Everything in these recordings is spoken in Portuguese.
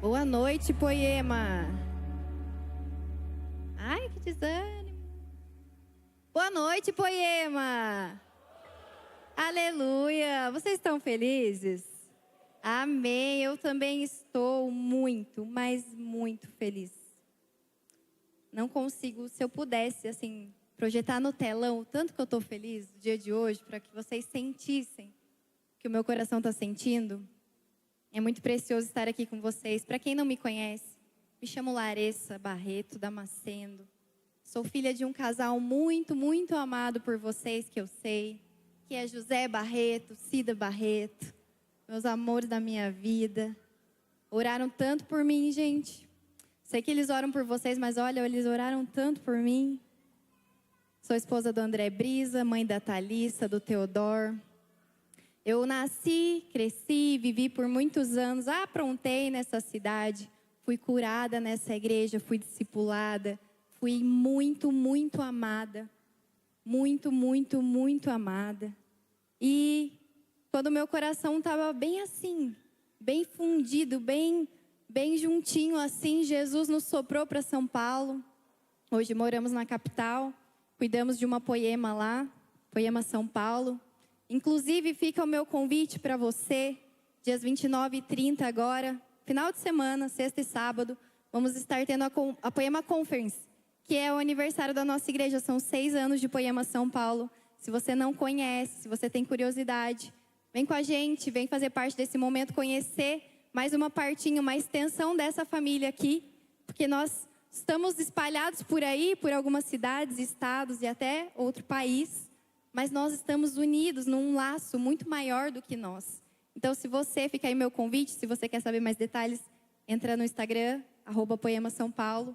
Boa noite, Poema. Ai, que desânimo. Boa noite, Poema. Aleluia. Vocês estão felizes? Amém. Eu também estou muito, mas muito feliz. Não consigo, se eu pudesse, assim, projetar no telão o tanto que eu estou feliz no dia de hoje, para que vocês sentissem o que o meu coração está sentindo. É muito precioso estar aqui com vocês. Para quem não me conhece, me chamo Larissa Barreto Damasceno. Sou filha de um casal muito, muito amado por vocês, que eu sei, que é José Barreto, Cida Barreto, meus amores da minha vida. Oraram tanto por mim, gente. Sei que eles oram por vocês, mas olha, eles oraram tanto por mim. Sou esposa do André Brisa, mãe da Thalissa, do Teodoro. Eu nasci, cresci, vivi por muitos anos, aprontei nessa cidade, fui curada nessa igreja, fui discipulada, fui muito, muito amada. Muito, muito, muito amada. E quando meu coração estava bem assim, bem fundido, bem juntinho assim, Jesus nos soprou para São Paulo. Hoje moramos na capital, cuidamos de uma Poema lá, Poema São Paulo. Inclusive, fica o meu convite para você, dias 29 e 30 agora, final de semana, sexta e sábado, vamos estar tendo a Poema Conference, que é o aniversário da nossa igreja. São 6 anos de Poema São Paulo. Se você não conhece, se você tem curiosidade, vem com a gente, vem fazer parte desse momento, conhecer mais uma partinha, uma extensão dessa família aqui, porque nós estamos espalhados por aí, por algumas cidades, estados e até outro país. Mas nós estamos unidos num laço muito maior do que nós. Então, se você, fica aí meu convite, se você quer saber mais detalhes, entra no Instagram, @Poema São Paulo,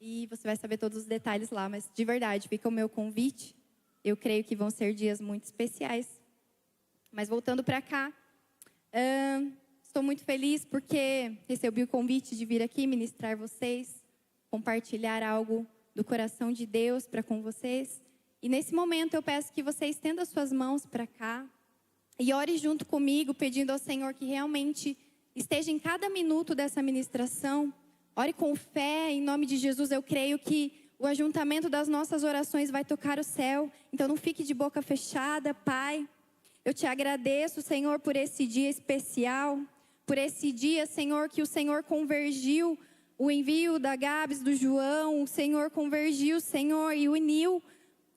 e você vai saber todos os detalhes lá. Mas, de verdade, fica o meu convite. Eu creio que vão ser dias muito especiais. Mas, voltando para cá, estou muito feliz porque recebi o convite de vir aqui ministrar vocês, compartilhar algo do coração de Deus para com vocês. E nesse momento eu peço que você estenda suas mãos para cá e ore junto comigo, pedindo ao Senhor que realmente esteja em cada minuto dessa ministração. Ore com fé, em nome de Jesus. Eu creio que o ajuntamento das nossas orações vai tocar o céu. Então não fique de boca fechada, Pai. Eu te agradeço, Senhor, por esse dia especial. Por esse dia, Senhor, que o Senhor convergiu o envio da Gabs, do João. O Senhor convergiu, Senhor, e uniu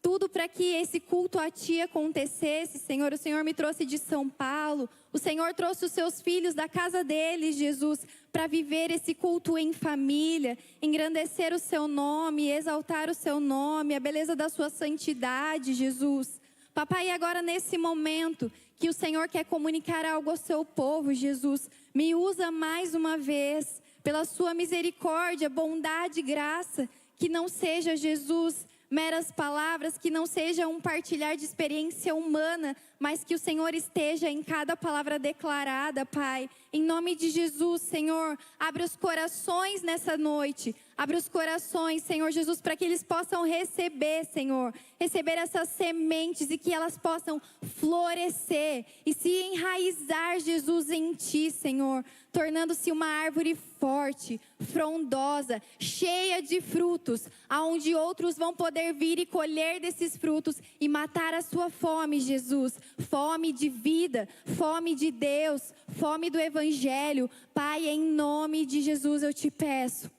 tudo para que esse culto a Ti acontecesse, Senhor. O Senhor me trouxe de São Paulo. O Senhor trouxe os seus filhos da casa deles, Jesus, para viver esse culto em família, engrandecer o Seu nome, exaltar o Seu nome, a beleza da Sua santidade, Jesus. Papai, agora nesse momento que o Senhor quer comunicar algo ao Seu povo, Jesus, me usa mais uma vez, pela Sua misericórdia, bondade e graça, que não seja, Jesus, meras palavras, que não seja um partilhar de experiência humana, mas que o Senhor esteja em cada palavra declarada, Pai. Em nome de Jesus, Senhor, abre os corações nessa noite. Abre os corações, Senhor Jesus, para que eles possam receber, Senhor. Receber essas sementes e que elas possam florescer e se enraizar, Jesus, em Ti, Senhor. Tornando-se uma árvore forte, frondosa, cheia de frutos, aonde outros vão poder vir e colher desses frutos e matar a sua fome, Jesus. Fome de vida, fome de Deus, fome do Evangelho. Pai, em nome de Jesus eu te peço,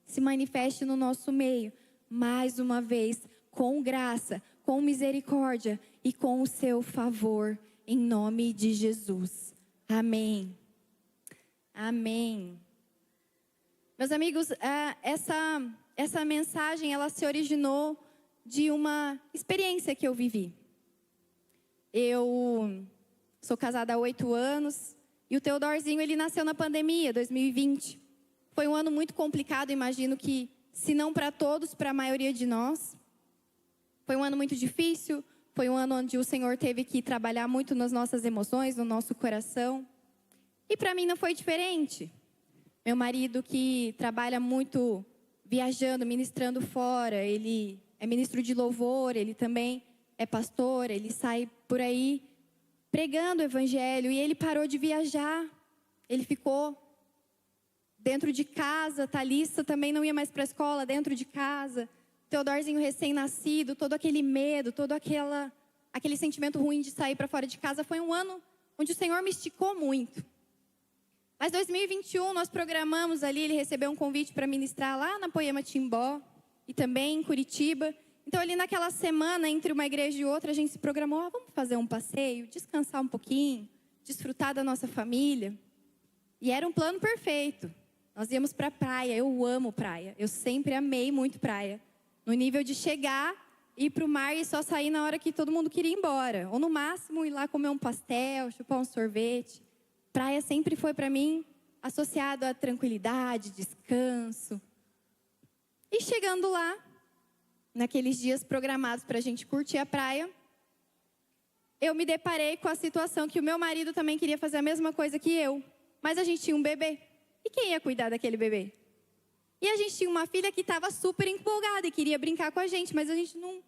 se manifeste no nosso meio, mais uma vez, com graça, com misericórdia e com o seu favor, em nome de Jesus. Amém. Amém. Meus amigos, essa mensagem, ela se originou de uma experiência que eu vivi. Eu sou casada há 8 anos e o Teodorzinho, ele nasceu na pandemia, 2020. Foi um ano muito complicado, imagino que, se não para todos, para a maioria de nós. Foi um ano muito difícil, foi um ano onde o Senhor teve que trabalhar muito nas nossas emoções, no nosso coração. E para mim não foi diferente. Meu marido, que trabalha muito viajando, ministrando fora, ele é ministro de louvor, ele também é pastor, ele sai por aí pregando o evangelho, e ele parou de viajar. Ele ficou dentro de casa. Thalissa também não ia mais para a escola, dentro de casa. Teodorzinho recém-nascido, todo aquele medo, todo aquele sentimento ruim de sair para fora de casa. Foi um ano onde o Senhor me esticou muito. Mas 2021 nós programamos ali, ele recebeu um convite para ministrar lá na Poema Timbó e também em Curitiba. Então ali naquela semana, entre uma igreja e outra, a gente se programou, vamos fazer um passeio, descansar um pouquinho, desfrutar da nossa família. E era um plano perfeito. Nós íamos para a praia, eu amo praia, eu sempre amei muito praia. No nível de chegar, ir para o mar e só sair na hora que todo mundo queria ir embora. Ou no máximo ir lá comer um pastel, chupar um sorvete. Praia sempre foi para mim associado a tranquilidade, descanso. E chegando lá, naqueles dias programados para a gente curtir a praia, eu me deparei com a situação que o meu marido também queria fazer a mesma coisa que eu. Mas a gente tinha um bebê. E quem ia cuidar daquele bebê? E a gente tinha uma filha que estava super empolgada e queria brincar com a gente, mas a gente não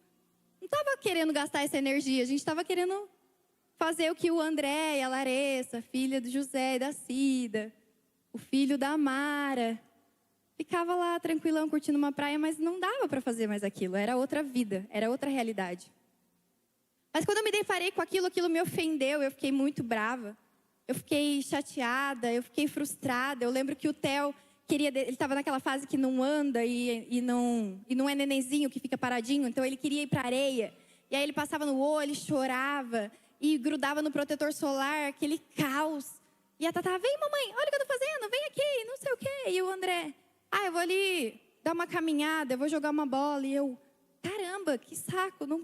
estava querendo gastar essa energia. A gente estava querendo fazer o que o André e a Larissa, filha do José e da Cida, o filho da Mara, ficava lá tranquilão curtindo uma praia, mas não dava para fazer mais aquilo. Era outra vida, era outra realidade. Mas quando eu me deparei com aquilo me ofendeu, eu fiquei muito brava. Eu fiquei chateada, eu fiquei frustrada. Eu lembro que o Theo ele estava naquela fase que não anda e não é nenenzinho que fica paradinho, então ele queria ir para a areia. E aí ele passava no olho, chorava e grudava no protetor solar, aquele caos. E a Tatá, vem mamãe, olha o que eu estou fazendo, vem aqui, não sei o quê. E o André, eu vou ali dar uma caminhada, eu vou jogar uma bola. E eu, caramba, que saco, não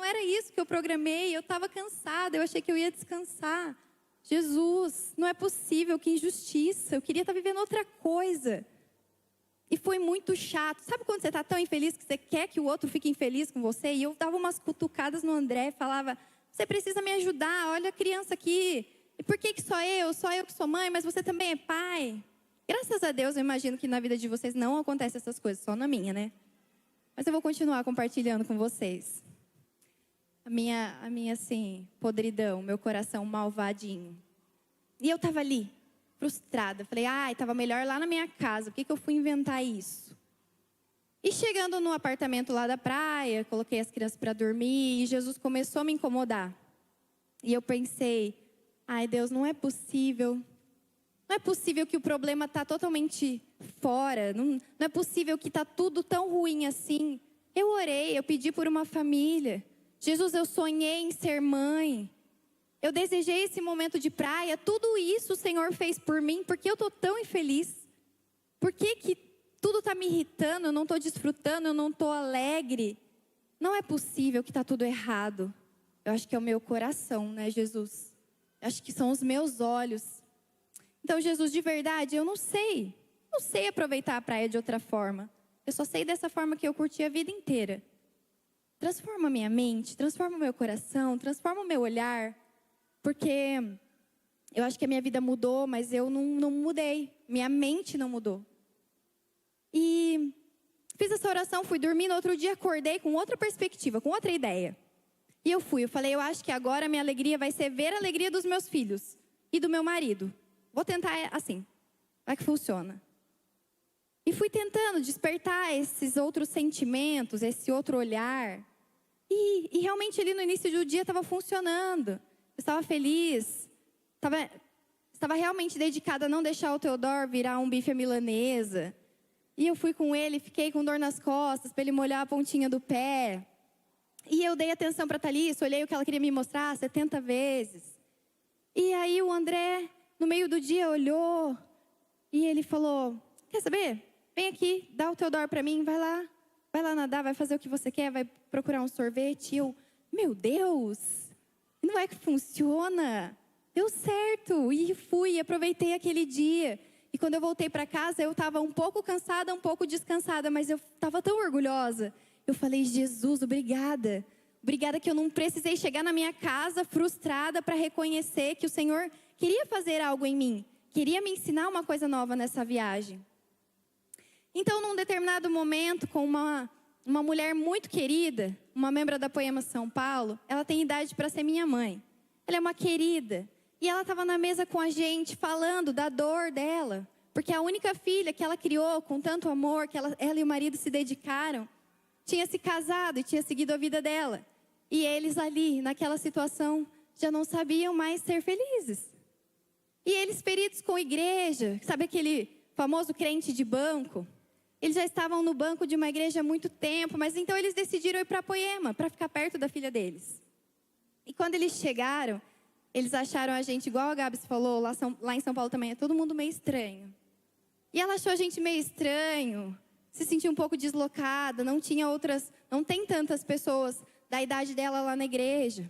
era isso que eu programei, eu estava cansada, eu achei que eu ia descansar. Jesus, não é possível, que injustiça, eu queria estar vivendo outra coisa. E foi muito chato. Sabe quando você está tão infeliz que você quer que o outro fique infeliz com você? E eu dava umas cutucadas no André e falava, você precisa me ajudar, olha a criança aqui. E por que só eu? Só eu que sou mãe, mas você também é pai. Graças a Deus, eu imagino que na vida de vocês não acontecem essas coisas, só na minha, né? Mas eu vou continuar compartilhando com vocês. A minha assim, podridão, meu coração malvadinho. E eu estava ali, frustrada. Falei, estava melhor lá na minha casa. Por que eu fui inventar isso? E chegando no apartamento lá da praia, coloquei as crianças para dormir e Jesus começou a me incomodar. E eu pensei, Deus, não é possível. Não é possível que o problema está totalmente fora. Não é possível que está tudo tão ruim assim. Eu orei, eu pedi por uma família. Jesus, eu sonhei em ser mãe. Eu desejei esse momento de praia. Tudo isso o Senhor fez por mim. Por que eu estou tão infeliz? Por que tudo está me irritando? Eu não estou desfrutando, eu não estou alegre. Não é possível que está tudo errado. Eu acho que é o meu coração, né, Jesus? Eu acho que são os meus olhos. Então, Jesus, de verdade, eu não sei. Não sei aproveitar a praia de outra forma. Eu só sei dessa forma que eu curti a vida inteira. Transforma a minha mente, transforma o meu coração, transforma o meu olhar. Porque eu acho que a minha vida mudou, mas eu não mudei. Minha mente não mudou. E fiz essa oração, fui dormir, no outro dia acordei com outra perspectiva, com outra ideia. E eu falei, eu acho que agora a minha alegria vai ser ver a alegria dos meus filhos e do meu marido. Vou tentar assim, vai que funciona. E fui tentando despertar esses outros sentimentos, esse outro olhar. E realmente ali no início do dia estava funcionando. Eu estava feliz. Estava realmente dedicada a não deixar o Teodoro virar um bife à milanesa. E eu fui com ele, fiquei com dor nas costas para ele molhar a pontinha do pé. E eu dei atenção para a Thalissa, olhei o que ela queria me mostrar 70 vezes. E aí o André, no meio do dia, olhou e ele falou, quer saber? Vem aqui, dá o Teodoro para mim, vai lá nadar, vai fazer o que você quer, vai procurar um sorvete. E eu, meu Deus, não é que funciona? Deu certo. E fui, aproveitei aquele dia. E quando eu voltei para casa, eu estava um pouco cansada, um pouco descansada, mas eu estava tão orgulhosa. Eu falei, Jesus, obrigada. Obrigada que eu não precisei chegar na minha casa frustrada para reconhecer que o Senhor queria fazer algo em mim. Queria me ensinar uma coisa nova nessa viagem. Então, num determinado momento, com uma mulher muito querida, uma membro da Poema São Paulo, ela tem idade para ser minha mãe. Ela é uma querida. E ela estava na mesa com a gente, falando da dor dela. Porque a única filha que ela criou com tanto amor, que ela e o marido se dedicaram, tinha se casado e tinha seguido a vida dela. E eles ali, naquela situação, já não sabiam mais ser felizes. E eles, feridos com igreja, sabe aquele famoso crente de banco? Eles já estavam no banco de uma igreja há muito tempo, mas então eles decidiram ir para Poema, para ficar perto da filha deles. E quando eles chegaram, eles acharam a gente, igual a Gabs falou, lá em São Paulo também, é todo mundo meio estranho. E ela achou a gente meio estranho, se sentiu um pouco deslocada, não tem tantas pessoas da idade dela lá na igreja.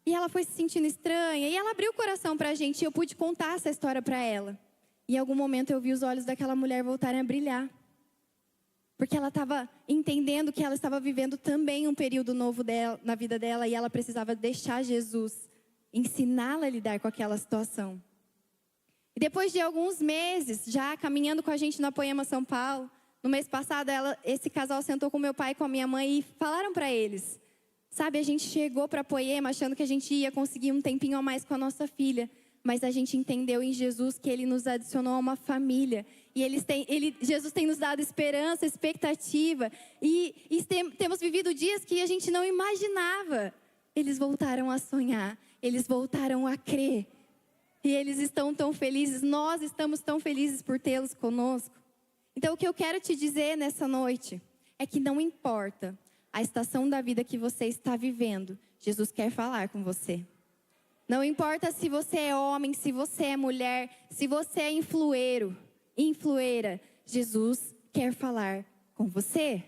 E ela foi se sentindo estranha, e ela abriu o coração para a gente, e eu pude contar essa história para ela. E em algum momento eu vi os olhos daquela mulher voltarem a brilhar. Porque ela estava entendendo que ela estava vivendo também um período novo na vida dela, e ela precisava deixar Jesus ensiná-la a lidar com aquela situação. E depois de alguns meses, já caminhando com a gente na Poema São Paulo, no mês passado, esse casal sentou com meu pai e com a minha mãe e falaram para eles. Sabe, a gente chegou para Poema achando que a gente ia conseguir um tempinho a mais com a nossa filha. Mas a gente entendeu em Jesus que Ele nos adicionou a uma família. E Jesus tem nos dado esperança, expectativa. E temos vivido dias que a gente não imaginava. Eles voltaram a sonhar, eles voltaram a crer. E eles estão tão felizes, nós estamos tão felizes por tê-los conosco. Então o que eu quero te dizer nessa noite é que não importa a estação da vida que você está vivendo, Jesus quer falar com você. Não importa se você é homem, se você é mulher, se você é influeira, Jesus quer falar com você.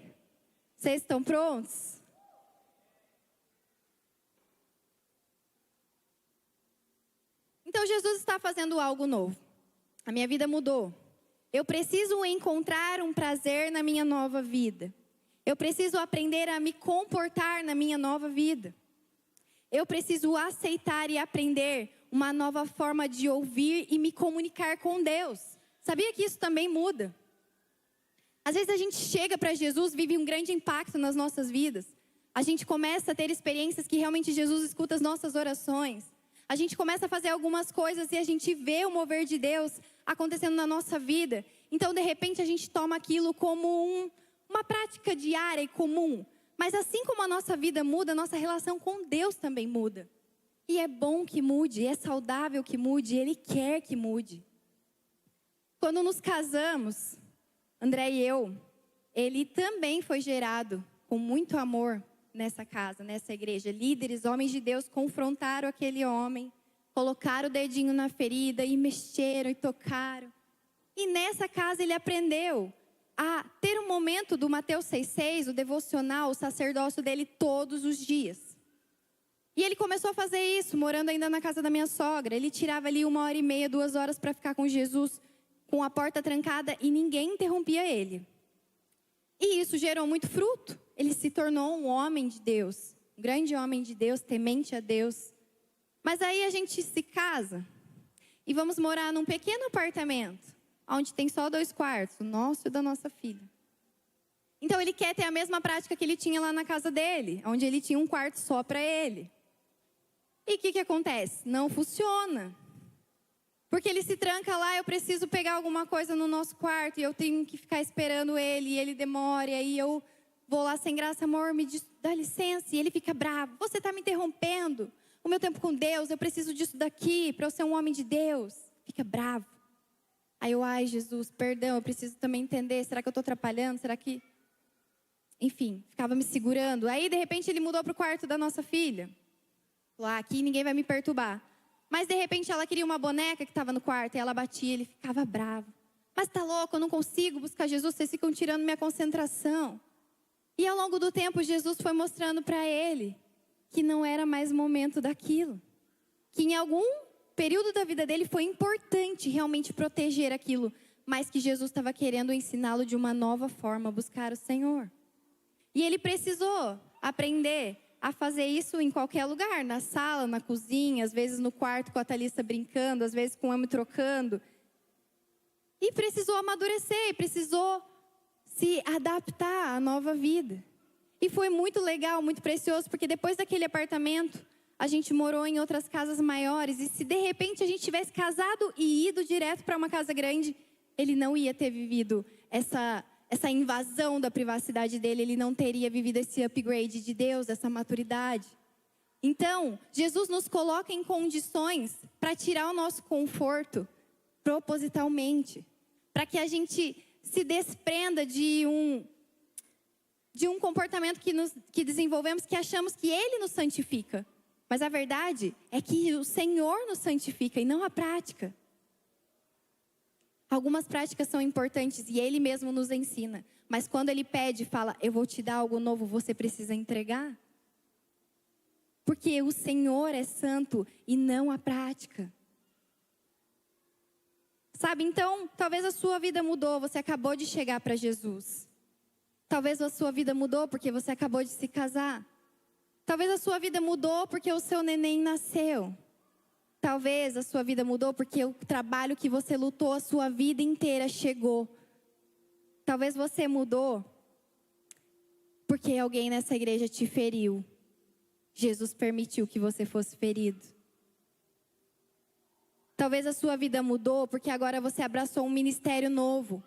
Vocês estão prontos? Então Jesus está fazendo algo novo. A minha vida mudou. Eu preciso encontrar um prazer na minha nova vida. Eu preciso aprender a me comportar na minha nova vida. Eu preciso aceitar e aprender uma nova forma de ouvir e me comunicar com Deus. Sabia que isso também muda? Às vezes a gente chega para Jesus, vive um grande impacto nas nossas vidas. A gente começa a ter experiências que realmente Jesus escuta as nossas orações. A gente começa a fazer algumas coisas e a gente vê o mover de Deus acontecendo na nossa vida. Então, de repente, a gente toma aquilo como uma prática diária e comum. Mas assim como a nossa vida muda, a nossa relação com Deus também muda. E é bom que mude, é saudável que mude, Ele quer que mude. Quando nos casamos, André e eu, ele também foi gerado com muito amor nessa casa, nessa igreja. Líderes, homens de Deus, confrontaram aquele homem, colocaram o dedinho na ferida e mexeram e tocaram. E nessa casa ele aprendeu a ter um momento do Mateus 6,6, o devocional, o sacerdócio dele todos os dias. E ele começou a fazer isso, morando ainda na casa da minha sogra. Ele tirava ali 1h30, 2 horas para ficar com Jesus, com a porta trancada e ninguém interrompia ele. E isso gerou muito fruto. Ele se tornou um homem de Deus, um grande homem de Deus, temente a Deus. Mas aí a gente se casa e vamos morar num pequeno apartamento, onde tem só 2 quartos, o nosso e da nossa filha. Então ele quer ter a mesma prática que ele tinha lá na casa dele, onde ele tinha um quarto só para ele. E o que acontece? Não funciona. Porque ele se tranca lá, eu preciso pegar alguma coisa no nosso quarto, e eu tenho que ficar esperando ele, e ele demora, e aí eu vou lá sem graça, amor, me dá licença, e ele fica bravo. Você está me interrompendo o meu tempo com Deus, eu preciso disso daqui, para eu ser um homem de Deus. Fica bravo. Aí eu, ai Jesus, perdão, eu preciso também entender, será que eu estou atrapalhando? Será que... Enfim, ficava me segurando. Aí de repente ele mudou para o quarto da nossa filha. Lá, aqui ninguém vai me perturbar. Mas de repente ela queria uma boneca que estava no quarto, e ela batia, ele ficava bravo. Mas tá louco, eu não consigo buscar Jesus, vocês ficam tirando minha concentração. E ao longo do tempo Jesus foi mostrando para ele que não era mais o momento daquilo. Que em algum período da vida dele foi importante realmente proteger aquilo, mas que Jesus estava querendo ensiná-lo de uma nova forma, buscar o Senhor. E ele precisou aprender a fazer isso em qualquer lugar, na sala, na cozinha, às vezes no quarto com a Thalissa brincando, às vezes com o Amy trocando. E precisou amadurecer, precisou se adaptar à nova vida. E foi muito legal, muito precioso, porque depois daquele apartamento, a gente morou em outras casas maiores. E se de repente a gente tivesse casado e ido direto para uma casa grande, ele não ia ter vivido essa invasão da privacidade dele. Ele não teria vivido esse upgrade de Deus, essa maturidade. Então, Jesus nos coloca em condições para tirar o nosso conforto propositalmente. Para que a gente se desprenda de um comportamento que desenvolvemos, que achamos que Ele nos santifica. Mas a verdade é que o Senhor nos santifica e não a prática. Algumas práticas são importantes e Ele mesmo nos ensina. Mas quando Ele pede e fala, eu vou te dar algo novo, você precisa entregar. Porque o Senhor é santo e não a prática. Sabe, então, talvez a sua vida mudou, você acabou de chegar para Jesus. Talvez a sua vida mudou porque você acabou de se casar. Talvez a sua vida mudou porque o seu neném nasceu. Talvez a sua vida mudou porque o trabalho que você lutou a sua vida inteira chegou. Talvez você mudou porque alguém nessa igreja te feriu. Jesus permitiu que você fosse ferido. Talvez a sua vida mudou porque agora você abraçou um ministério novo.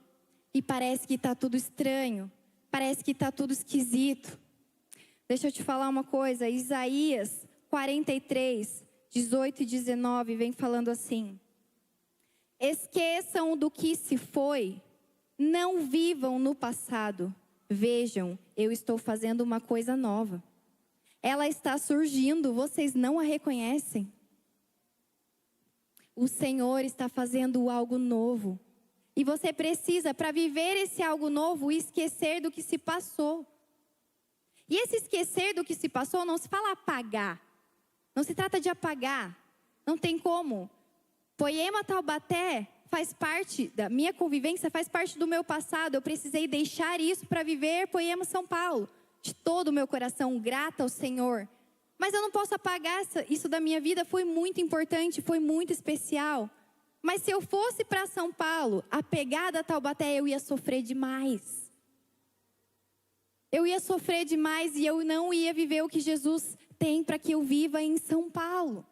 E parece que está tudo estranho. Parece que está tudo esquisito. Deixa eu te falar uma coisa. Isaías 43, 18 e 19 vem falando assim. Esqueçam do que se foi. Não vivam no passado. Vejam, eu estou fazendo uma coisa nova. Ela está surgindo, vocês não a reconhecem? O Senhor está fazendo algo novo. E você precisa, para viver esse algo novo, esquecer do que se passou. E esse esquecer do que se passou não se fala apagar. Não se trata de apagar. Não tem como. Poema Taubaté faz parte da minha convivência, faz parte do meu passado. Eu precisei deixar isso para viver Poema São Paulo. De todo o meu coração, grata ao Senhor. Mas eu não posso apagar isso da minha vida. Foi muito importante, foi muito especial. Mas se eu fosse para São Paulo, apegada a Taubaté, eu ia sofrer demais. Eu ia sofrer demais e eu não ia viver o que Jesus tem para que eu viva em São Paulo.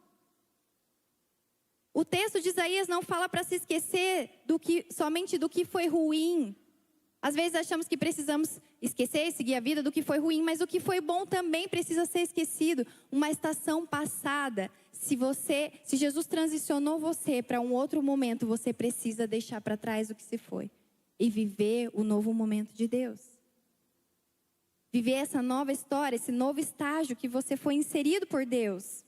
O texto de Isaías não fala para se esquecer somente do que foi ruim. Às vezes achamos que precisamos esquecer e seguir a vida do que foi ruim, mas o que foi bom também precisa ser esquecido. Uma estação passada. Se Jesus transicionou você para um outro momento, você precisa deixar para trás o que se foi e viver o novo momento de Deus. Viver essa nova história, esse novo estágio que você foi inserido por Deus.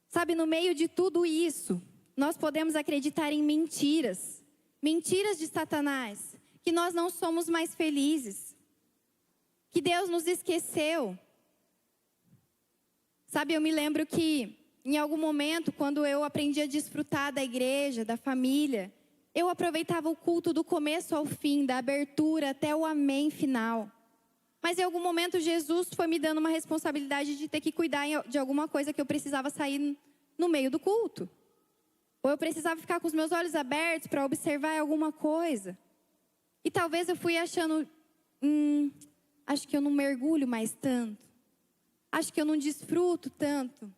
Sabe, no meio de tudo isso, nós podemos acreditar em mentiras. Mentiras de Satanás. Que nós não somos mais felizes. Que Deus nos esqueceu. Sabe, eu me lembro que em algum momento, quando eu aprendi a desfrutar da igreja, da família, eu aproveitava o culto do começo ao fim, da abertura até o amém final. Mas em algum momento Jesus foi me dando uma responsabilidade de ter que cuidar de alguma coisa que eu precisava sair no meio do culto. Ou eu precisava ficar com os meus olhos abertos para observar alguma coisa. E talvez eu fui achando, acho que eu não mergulho mais tanto. Acho que eu não desfruto tanto.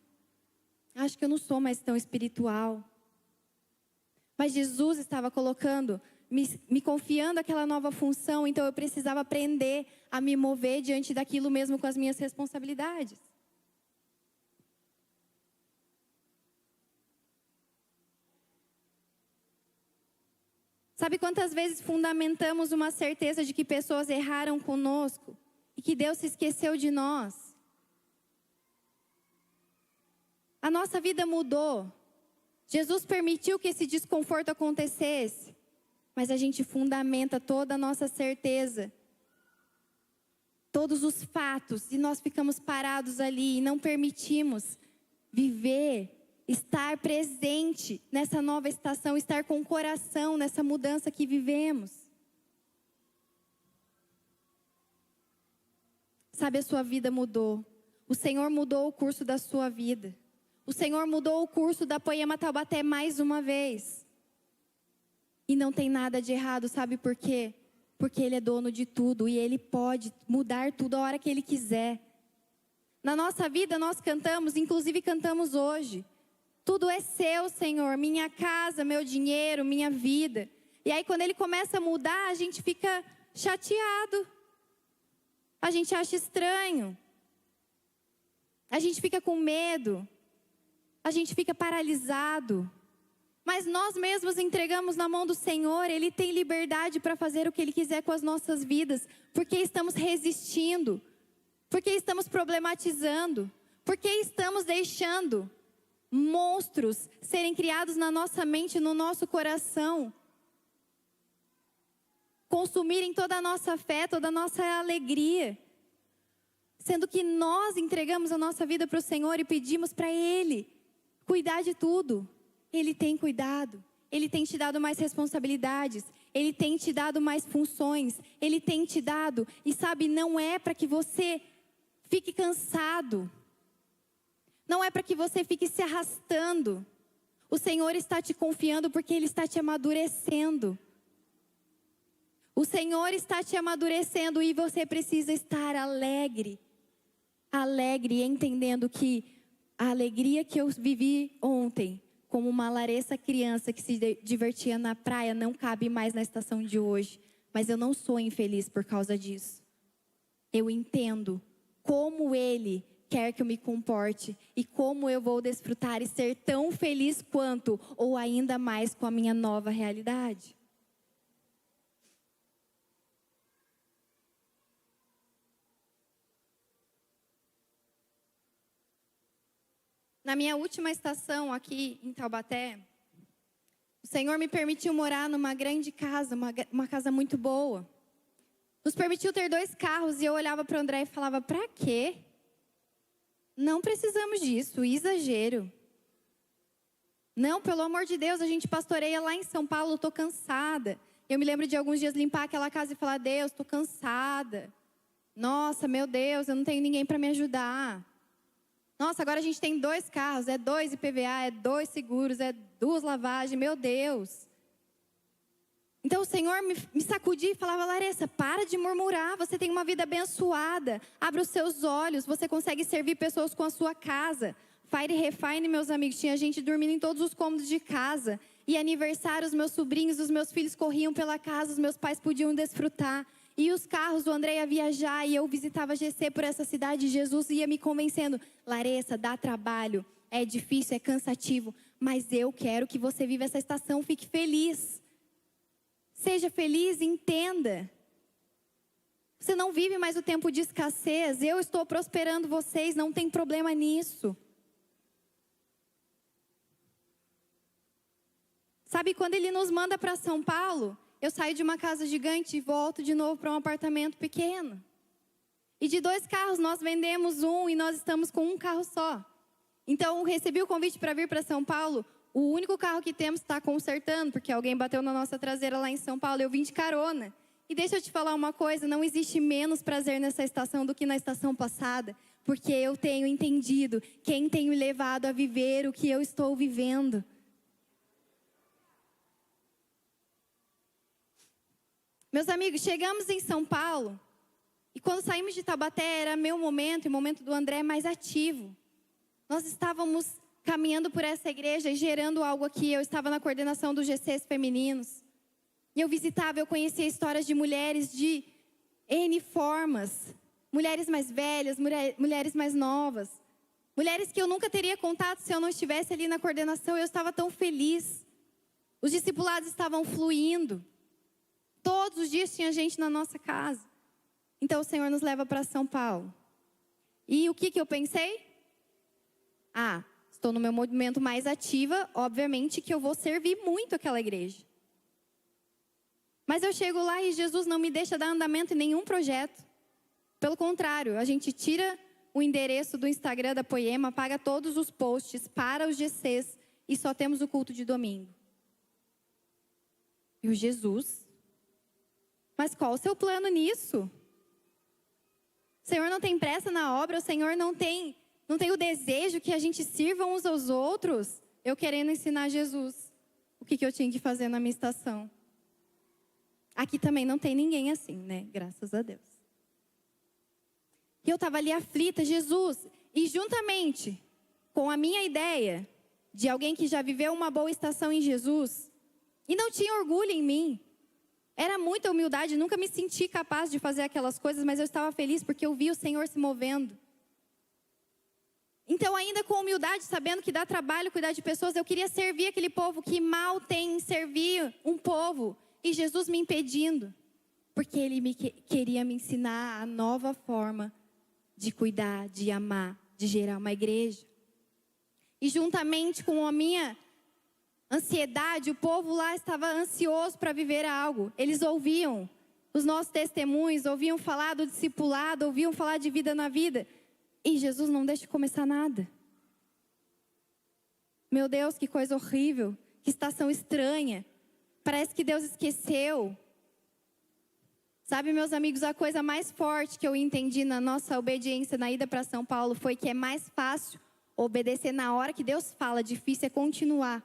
Acho que eu não sou mais tão espiritual. Mas Jesus estava colocando, me confiando aquela nova função, então eu precisava aprender a me mover diante daquilo mesmo com as minhas responsabilidades. Sabe quantas vezes fundamentamos uma certeza de que pessoas erraram conosco e que Deus se esqueceu de nós? A nossa vida mudou. Jesus permitiu que esse desconforto acontecesse, mas a gente fundamenta toda a nossa certeza, todos os fatos, e nós ficamos parados ali e não permitimos viver, estar presente nessa nova estação, estar com o coração nessa mudança que vivemos. Sabe, a sua vida mudou. O Senhor mudou o curso da sua vida. O Senhor mudou o curso da Poema Taubaté mais uma vez. E não tem nada de errado, sabe por quê? Porque Ele é dono de tudo e Ele pode mudar tudo a hora que Ele quiser. Na nossa vida nós cantamos, inclusive cantamos hoje. Tudo é seu, Senhor, minha casa, meu dinheiro, minha vida. E aí quando Ele começa a mudar, a gente fica chateado. A gente acha estranho. A gente fica com medo. A gente fica paralisado. Mas nós mesmos entregamos na mão do Senhor. Ele tem liberdade para fazer o que Ele quiser com as nossas vidas. Porque estamos resistindo. Porque estamos problematizando. Porque estamos deixando monstros serem criados na nossa mente, no nosso coração. Consumirem toda a nossa fé, toda a nossa alegria. Sendo que nós entregamos a nossa vida para o Senhor e pedimos para Ele cuidar de tudo. Ele tem cuidado. Ele tem te dado mais responsabilidades. Ele tem te dado mais funções. Ele tem te dado. E sabe, não é para que você fique cansado. Não é para que você fique se arrastando. O Senhor está te confiando porque Ele está te amadurecendo. O Senhor está te amadurecendo e você precisa estar alegre. Alegre, entendendo que a alegria que eu vivi ontem, como uma Larissa criança que se divertia na praia, não cabe mais na estação de hoje. Mas eu não sou infeliz por causa disso. Eu entendo como Ele quer que eu me comporte e como eu vou desfrutar e ser tão feliz quanto, ou ainda mais com a minha nova realidade. Na minha última estação aqui em Taubaté, o Senhor me permitiu morar numa grande casa, uma casa muito boa. Nos permitiu ter 2 carros e eu olhava para o André e falava, para quê? Não precisamos disso, exagero. Não, pelo amor de Deus, a gente pastoreia lá em São Paulo, estou cansada. Eu me lembro de alguns dias limpar aquela casa e falar, Deus, estou cansada. Nossa, meu Deus, eu não tenho ninguém para me ajudar. Nossa, agora a gente tem 2 carros, é 2 IPVA, é 2 seguros, é 2 lavagens, meu Deus. Então o Senhor me sacudia e falava, Larissa, para de murmurar, você tem uma vida abençoada. Abra os seus olhos, você consegue servir pessoas com a sua casa. Fire Refine, meus amigos, tinha gente dormindo em todos os cômodos de casa. E aniversário, os meus sobrinhos, os meus filhos corriam pela casa, os meus pais podiam desfrutar. E os carros, o André ia viajar e eu visitava GC por essa cidade. Jesus ia me convencendo, Larissa, dá trabalho, é difícil, é cansativo. Mas eu quero que você viva essa estação, fique feliz. Seja feliz, entenda. Você não vive mais o tempo de escassez. Eu estou prosperando vocês, não tem problema nisso. Sabe, quando Ele nos manda para São Paulo, eu saio de uma casa gigante e volto de novo para um apartamento pequeno. E de 2 carros nós vendemos um e nós estamos com um carro só. Então recebi o convite para vir para São Paulo. O único carro que temos está consertando, porque alguém bateu na nossa traseira lá em São Paulo. Eu vim de carona. E deixa eu te falar uma coisa, não existe menos prazer nessa estação do que na estação passada. Porque eu tenho entendido quem tem me levado a viver o que eu estou vivendo. Meus amigos, chegamos em São Paulo e quando saímos de Taubaté era meu momento e o momento do André mais ativo. Nós estávamos caminhando por essa igreja e gerando algo aqui. Eu estava na coordenação dos GCs femininos. E eu visitava, eu conhecia histórias de mulheres de N formas. Mulheres mais velhas, mulheres mais novas. Mulheres que eu nunca teria contato se eu não estivesse ali na coordenação. Eu estava tão feliz. Os discipulados estavam fluindo. Todos os dias tinha gente na nossa casa. Então o Senhor nos leva para São Paulo. E o que eu pensei? Estou no meu momento mais ativa, obviamente que eu vou servir muito aquela igreja. Mas eu chego lá e Jesus não me deixa dar andamento em nenhum projeto. Pelo contrário, a gente tira o endereço do Instagram da Poema, apaga todos os posts para os GCs e só temos o culto de domingo. E o Jesus... Mas qual o seu plano nisso? O Senhor não tem pressa na obra, o Senhor não tem o desejo que a gente sirva uns aos outros. Eu querendo ensinar Jesus o que eu tinha que fazer na minha estação. Aqui também não tem ninguém assim, né? Graças a Deus. E eu estava ali aflita, Jesus. E juntamente com a minha ideia de alguém que já viveu uma boa estação em Jesus, e não tinha orgulho em mim. Era muita humildade, nunca me senti capaz de fazer aquelas coisas, mas eu estava feliz porque eu vi o Senhor se movendo. Então, ainda com humildade, sabendo que dá trabalho cuidar de pessoas, eu queria servir aquele povo que mal tem em servir um povo. E Jesus me impedindo, porque Ele queria me ensinar a nova forma de cuidar, de amar, de gerar uma igreja. E juntamente com a minha ansiedade, o povo lá estava ansioso para viver algo. Eles ouviam os nossos testemunhos, ouviam falar do discipulado, ouviam falar de vida na vida. E Jesus não deixa começar nada. Meu Deus, que coisa horrível, que estação estranha. Parece que Deus esqueceu. Sabe, meus amigos, a coisa mais forte que eu entendi na nossa obediência na ida para São Paulo foi que é mais fácil obedecer na hora que Deus fala, difícil é continuar.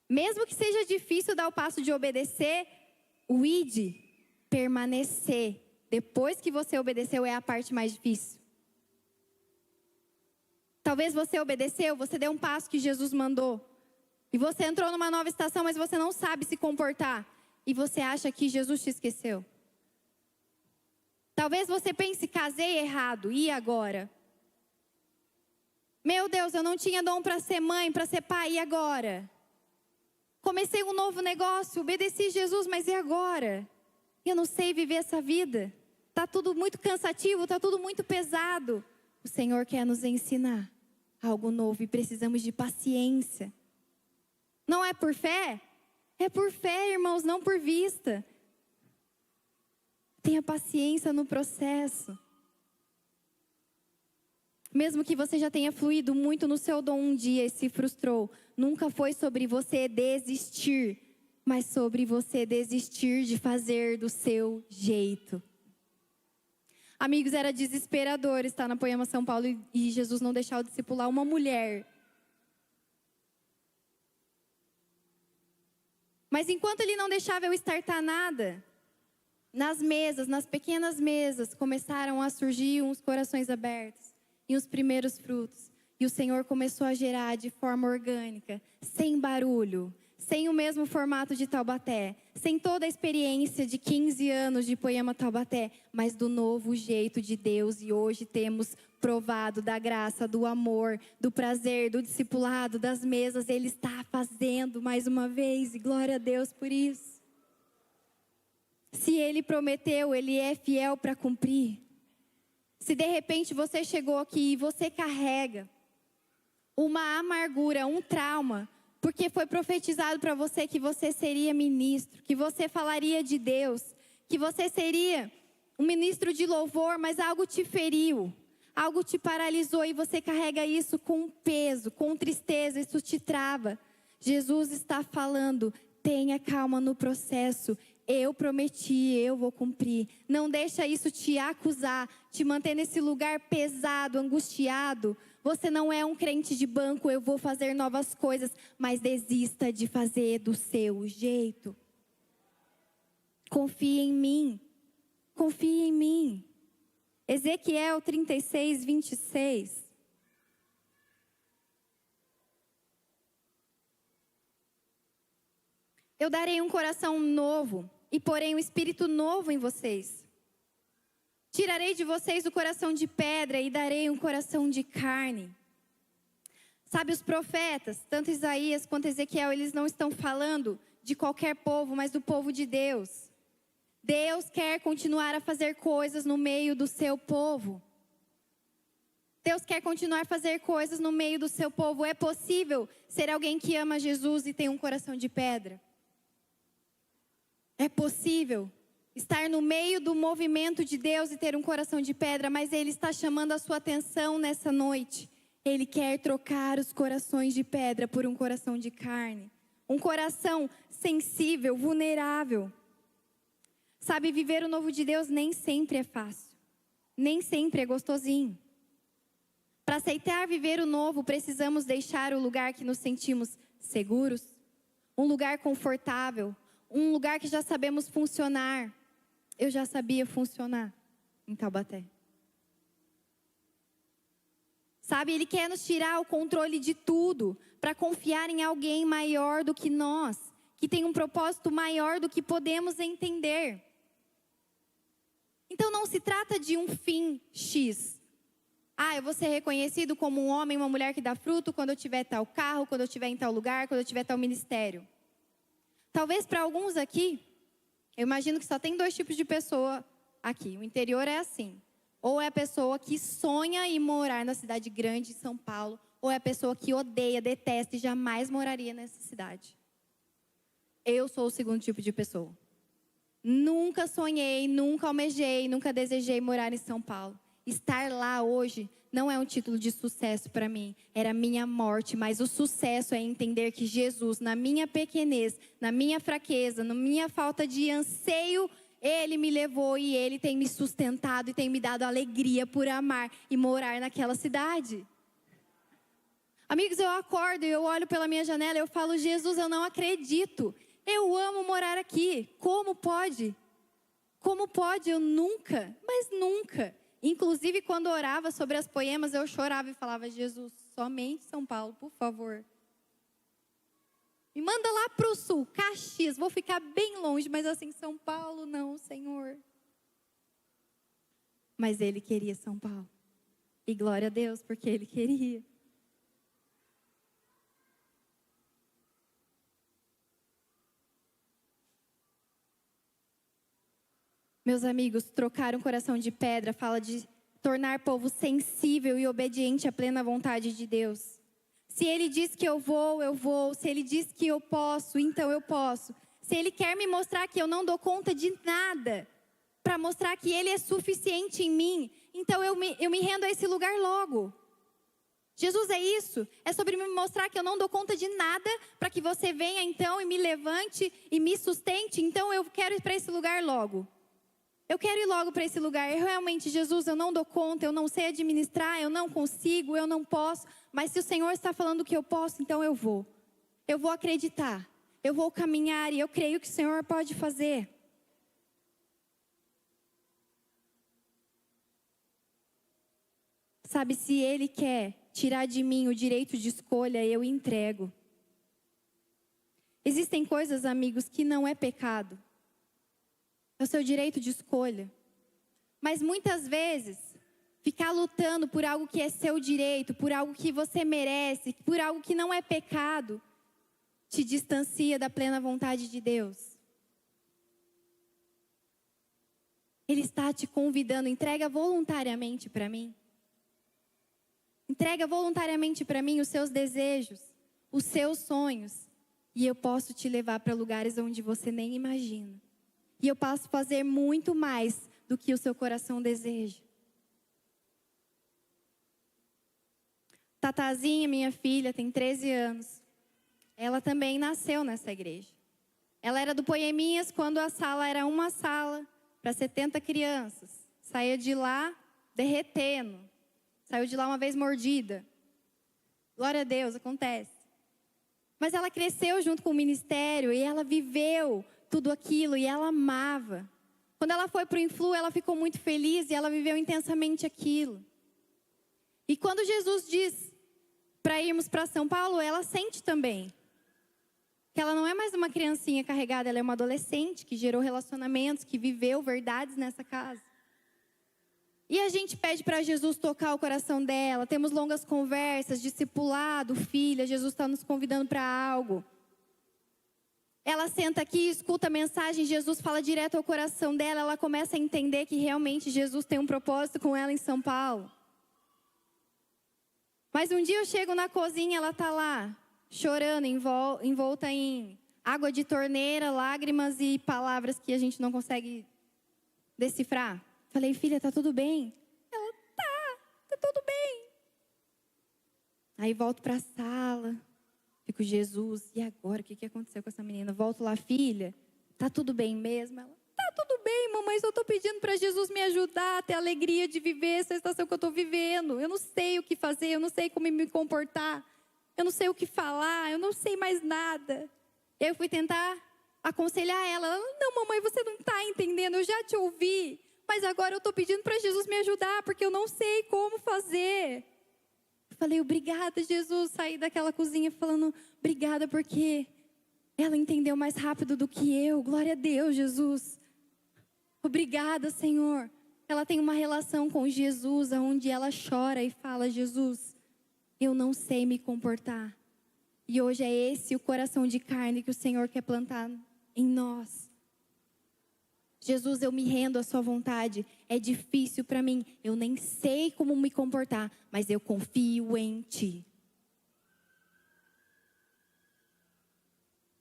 Mesmo que seja difícil dar o passo de obedecer, o id, permanecer, depois que você obedeceu, é a parte mais difícil. Talvez você obedeceu, você deu um passo que Jesus mandou. E você entrou numa nova estação, mas você não sabe se comportar. E você acha que Jesus te esqueceu. Talvez você pense, casei errado, e agora? Meu Deus, eu não tinha dom para ser mãe, para ser pai, e agora? Comecei um novo negócio, obedeci Jesus, mas e agora? Eu não sei viver essa vida. Está tudo muito cansativo, está tudo muito pesado. O Senhor quer nos ensinar algo novo e precisamos de paciência. Não é por fé? É por fé, irmãos, não por vista. Tenha paciência no processo. Mesmo que você já tenha fluído muito no seu dom um dia e se frustrou, nunca foi sobre você desistir, mas sobre você desistir de fazer do seu jeito. Amigos, era desesperador estar na Poema São Paulo e Jesus não deixar eu discipular uma mulher. Mas enquanto Ele não deixava eu startar nada, nas mesas, nas pequenas mesas, começaram a surgir uns corações abertos e os primeiros frutos. E o Senhor começou a gerar de forma orgânica, sem barulho, sem o mesmo formato de Taubaté, sem toda a experiência de 15 anos de Poema Taubaté, mas do novo jeito de Deus. E hoje temos provado da graça, do amor, do prazer, do discipulado, das mesas. Ele está fazendo mais uma vez e glória a Deus por isso. Se Ele prometeu, Ele é fiel para cumprir. Se de repente você chegou aqui e você carrega uma amargura, um trauma, porque foi profetizado para você que você seria ministro, que você falaria de Deus, que você seria um ministro de louvor, mas algo te feriu, algo te paralisou e você carrega isso com peso, com tristeza, isso te trava. Jesus está falando, tenha calma no processo. Eu prometi, eu vou cumprir. Não deixa isso te acusar, te manter nesse lugar pesado, angustiado. Você não é um crente de banco, eu vou fazer novas coisas, mas desista de fazer do seu jeito. Confie em mim. Confie em mim. Ezequiel 36, 26. Eu darei um coração novo e porei um espírito novo em vocês. Tirarei de vocês o coração de pedra e darei um coração de carne. Sabe, os profetas, tanto Isaías quanto Ezequiel, eles não estão falando de qualquer povo, mas do povo de Deus. Deus quer continuar a fazer coisas no meio do seu povo. Deus quer continuar a fazer coisas no meio do seu povo. É possível ser alguém que ama Jesus e tem um coração de pedra? É possível estar no meio do movimento de Deus e ter um coração de pedra, mas Ele está chamando a sua atenção nessa noite. Ele quer trocar os corações de pedra por um coração de carne. Um coração sensível, vulnerável. Sabe, viver o novo de Deus nem sempre é fácil. Nem sempre é gostosinho. Para aceitar viver o novo, precisamos deixar o lugar que nos sentimos seguros. Um lugar confortável. um lugar que já sabemos funcionar. Eu já sabia funcionar em Taubaté. Sabe, Ele quer nos tirar o controle de tudo para confiar em alguém maior do que nós, que tem um propósito maior do que podemos entender. Então não se trata de um fim X. Eu vou ser reconhecido como um homem, uma mulher que dá fruto quando eu tiver tal carro, quando eu estiver em tal lugar, quando eu tiver tal ministério. Talvez para alguns aqui, eu imagino que só tem 2 tipos de pessoa aqui. O interior é assim. Ou é a pessoa que sonha em morar na cidade grande de São Paulo, ou é a pessoa que odeia, detesta e jamais moraria nessa cidade. Eu sou o segundo tipo de pessoa. Nunca sonhei, nunca almejei, nunca desejei morar em São Paulo. Estar lá hoje não é um título de sucesso para mim. Era minha morte, mas o sucesso é entender que Jesus, na minha pequenez, na minha fraqueza, na minha falta de anseio, Ele me levou e Ele tem me sustentado e tem me dado alegria por amar e morar naquela cidade. Amigos, eu acordo e eu olho pela minha janela e eu falo, Jesus, eu não acredito. Eu amo morar aqui. Como pode? Como pode? Eu nunca, mas nunca. Inclusive, quando orava sobre as poemas, eu chorava e falava, Jesus, somente São Paulo, por favor. Me manda lá para o sul, Caxias, vou ficar bem longe, mas assim, São Paulo não, Senhor. Mas Ele queria São Paulo. E glória a Deus, porque Ele queria. Meus amigos, trocar um coração de pedra fala de tornar povo sensível e obediente à plena vontade de Deus. Se Ele diz que eu vou, eu vou. Se Ele diz que eu posso, então eu posso. Se Ele quer me mostrar que eu não dou conta de nada, para mostrar que Ele é suficiente em mim, então eu me rendo a esse lugar logo. Jesus é isso, é sobre me mostrar que eu não dou conta de nada, para que você venha então e me levante e me sustente, então eu quero ir para esse lugar logo. Eu quero ir logo para esse lugar. Eu realmente, Jesus, eu não dou conta, eu não sei administrar, eu não consigo, eu não posso. Mas se o Senhor está falando que eu posso, então eu vou. Eu vou acreditar, eu vou caminhar e eu creio que o Senhor pode fazer. Sabe, se Ele quer tirar de mim o direito de escolha, eu entrego. Existem coisas, amigos, que não é pecado. É o seu direito de escolha. Mas muitas vezes, ficar lutando por algo que é seu direito, por algo que você merece, por algo que não é pecado, te distancia da plena vontade de Deus. Ele está te convidando, entrega voluntariamente para mim. Entrega voluntariamente para mim os seus desejos, os seus sonhos. E eu posso te levar para lugares onde você nem imagina. E eu posso fazer muito mais do que o seu coração deseja. Tatazinha, minha filha, tem 13 anos. Ela também nasceu nessa igreja. Ela era do Poeminhas quando a sala era uma sala para 70 crianças. Saía de lá derretendo. Saiu de lá uma vez mordida. Glória a Deus, acontece. Mas ela cresceu junto com o ministério e ela viveu tudo aquilo e ela amava. Quando ela foi para o Influ, ela ficou muito feliz e ela viveu intensamente aquilo. E quando Jesus diz para irmos para São Paulo, ela sente também. Que ela não é mais uma criancinha carregada, ela é uma adolescente que gerou relacionamentos, que viveu verdades nessa casa. E a gente pede para Jesus tocar o coração dela, temos longas conversas, discipulado, filha, Jesus está nos convidando para algo. Ela senta aqui, escuta a mensagem, Jesus fala direto ao coração dela, ela começa a entender que realmente Jesus tem um propósito com ela em São Paulo. Mas um dia eu chego na cozinha, ela está lá, chorando, envolta em água de torneira, lágrimas e palavras que a gente não consegue decifrar. Falei, filha, tá tudo bem? Ela, tá tudo bem. Aí volto para a sala, fico, Jesus, e agora? O que aconteceu com essa menina? Volto lá, filha, tá tudo bem mesmo? Ela, tá tudo bem, mamãe, só tô pedindo para Jesus me ajudar a ter a alegria de viver essa estação que eu tô vivendo. Eu não sei o que fazer, eu não sei como me comportar, eu não sei o que falar, eu não sei mais nada. Eu fui tentar aconselhar ela. Não, mamãe, você não está entendendo, eu já te ouvi. Mas agora eu estou pedindo para Jesus me ajudar, porque eu não sei como fazer. Eu falei, obrigada, Jesus. Saí daquela cozinha falando, obrigada, porque ela entendeu mais rápido do que eu. Glória a Deus, Jesus. Obrigada, Senhor. Ela tem uma relação com Jesus, onde ela chora e fala, Jesus, eu não sei me comportar. E hoje é esse o coração de carne que o Senhor quer plantar em nós. Jesus, eu me rendo à sua vontade. É difícil para mim. Eu nem sei como me comportar, mas eu confio em Ti.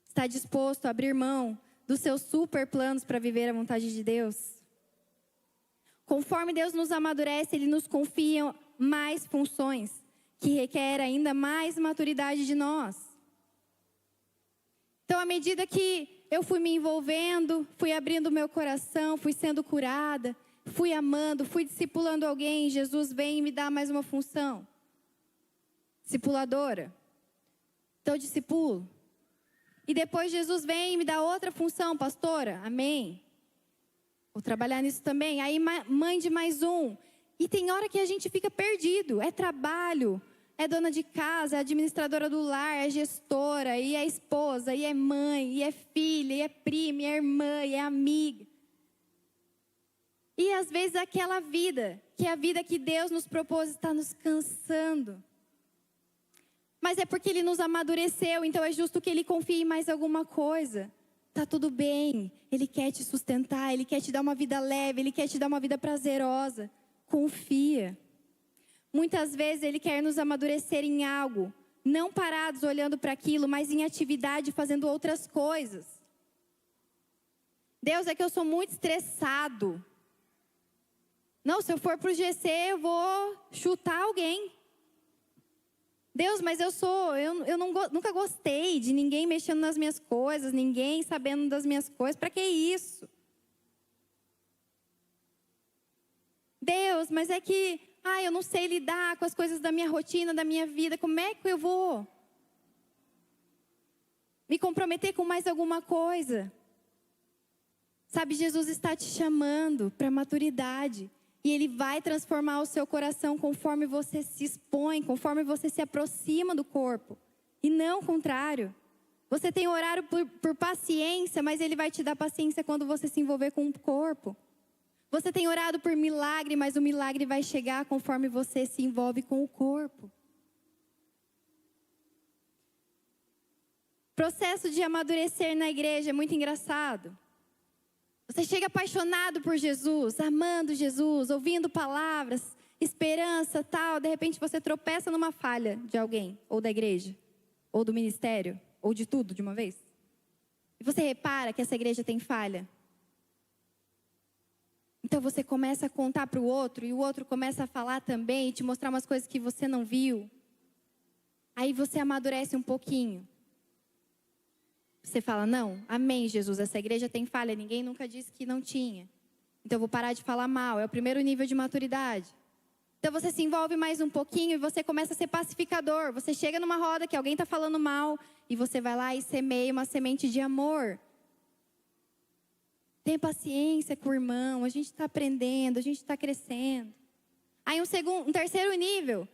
Está disposto a abrir mão dos seus super planos para viver a vontade de Deus? Conforme Deus nos amadurece, Ele nos confia mais funções, que requer ainda mais maturidade de nós. Então, à medida que eu fui me envolvendo, fui abrindo meu coração, fui sendo curada, fui amando, fui discipulando alguém, Jesus vem e me dá mais uma função. Discipuladora. Então, eu discipulo. E depois Jesus vem e me dá outra função, pastora. Amém. Vou trabalhar nisso também. Aí, mãe de mais um. E tem hora que a gente fica perdido. É trabalho, é dona de casa, é administradora do lar, é gestora, e é esposa, e é mãe, e é filha, e é prima, e é irmã, e é amiga. E às vezes aquela vida, que é a vida que Deus nos propôs, está nos cansando. Mas é porque Ele nos amadureceu, então é justo que Ele confie em mais alguma coisa. Tá tudo bem, Ele quer te sustentar, Ele quer te dar uma vida leve, Ele quer te dar uma vida prazerosa. Confia. Muitas vezes Ele quer nos amadurecer em algo, não parados olhando para aquilo, mas em atividade, fazendo outras coisas. Deus, é que eu sou muito estressado. Não, se eu for para o GC, eu vou chutar alguém. Deus, mas eu nunca gostei de ninguém mexendo nas minhas coisas, ninguém sabendo das minhas coisas. Para que isso? Deus, mas é que, eu não sei lidar com as coisas da minha rotina, da minha vida. Como é que eu vou me comprometer com mais alguma coisa? Sabe, Jesus está te chamando para maturidade. E Ele vai transformar o seu coração conforme você se expõe, conforme você se aproxima do corpo. E não o contrário. Você tem orado por paciência, mas Ele vai te dar paciência quando você se envolver com o corpo. Você tem orado por milagre, mas o milagre vai chegar conforme você se envolve com o corpo. Processo de amadurecer na igreja é muito engraçado. Você chega apaixonado por Jesus, amando Jesus, ouvindo palavras, esperança, tal. De repente você tropeça numa falha de alguém, ou da igreja, ou do ministério, ou de tudo de uma vez. E você repara que essa igreja tem falha. Então você começa a contar para o outro, e o outro começa a falar também, e te mostrar umas coisas que você não viu. Aí você amadurece um pouquinho. Você fala, não, amém, Jesus, essa igreja tem falha, ninguém nunca disse que não tinha. Então eu vou parar de falar mal, é o primeiro nível de maturidade. Então você se envolve mais um pouquinho e você começa a ser pacificador. Você chega numa roda que alguém está falando mal e você vai lá e semeia uma semente de amor. Tenha paciência com o irmão, a gente está aprendendo, a gente está crescendo. Aí um terceiro nível,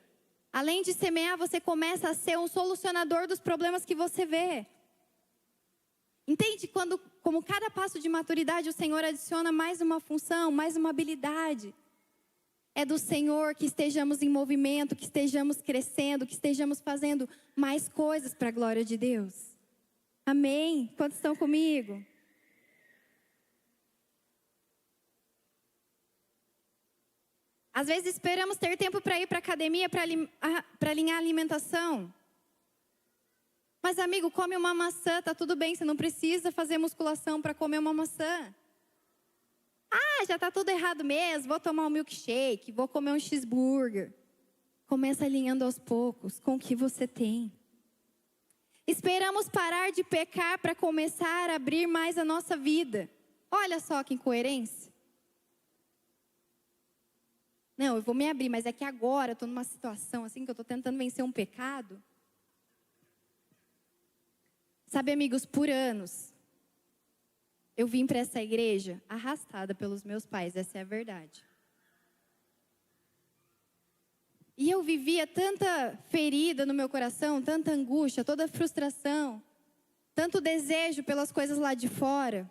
além de semear, você começa a ser um solucionador dos problemas que você vê. Entende? Como cada passo de maturidade, o Senhor adiciona mais uma função, mais uma habilidade. É do Senhor que estejamos em movimento, que estejamos crescendo, que estejamos fazendo mais coisas para a glória de Deus. Amém? Quantos estão comigo? Às vezes esperamos ter tempo para ir para a academia, para alinhar a alimentação. Mas amigo, come uma maçã, tá tudo bem, você não precisa fazer musculação para comer uma maçã. Já tá tudo errado mesmo, vou tomar um milkshake, vou comer um cheeseburger. Começa alinhando aos poucos com o que você tem. Esperamos parar de pecar para começar a abrir mais a nossa vida. Olha só que incoerência. Não, eu vou me abrir, mas é que agora eu estou numa situação assim que eu estou tentando vencer um pecado. Sabe, amigos, por anos, eu vim para essa igreja arrastada pelos meus pais, essa é a verdade. E eu vivia tanta ferida no meu coração, tanta angústia, toda frustração, tanto desejo pelas coisas lá de fora.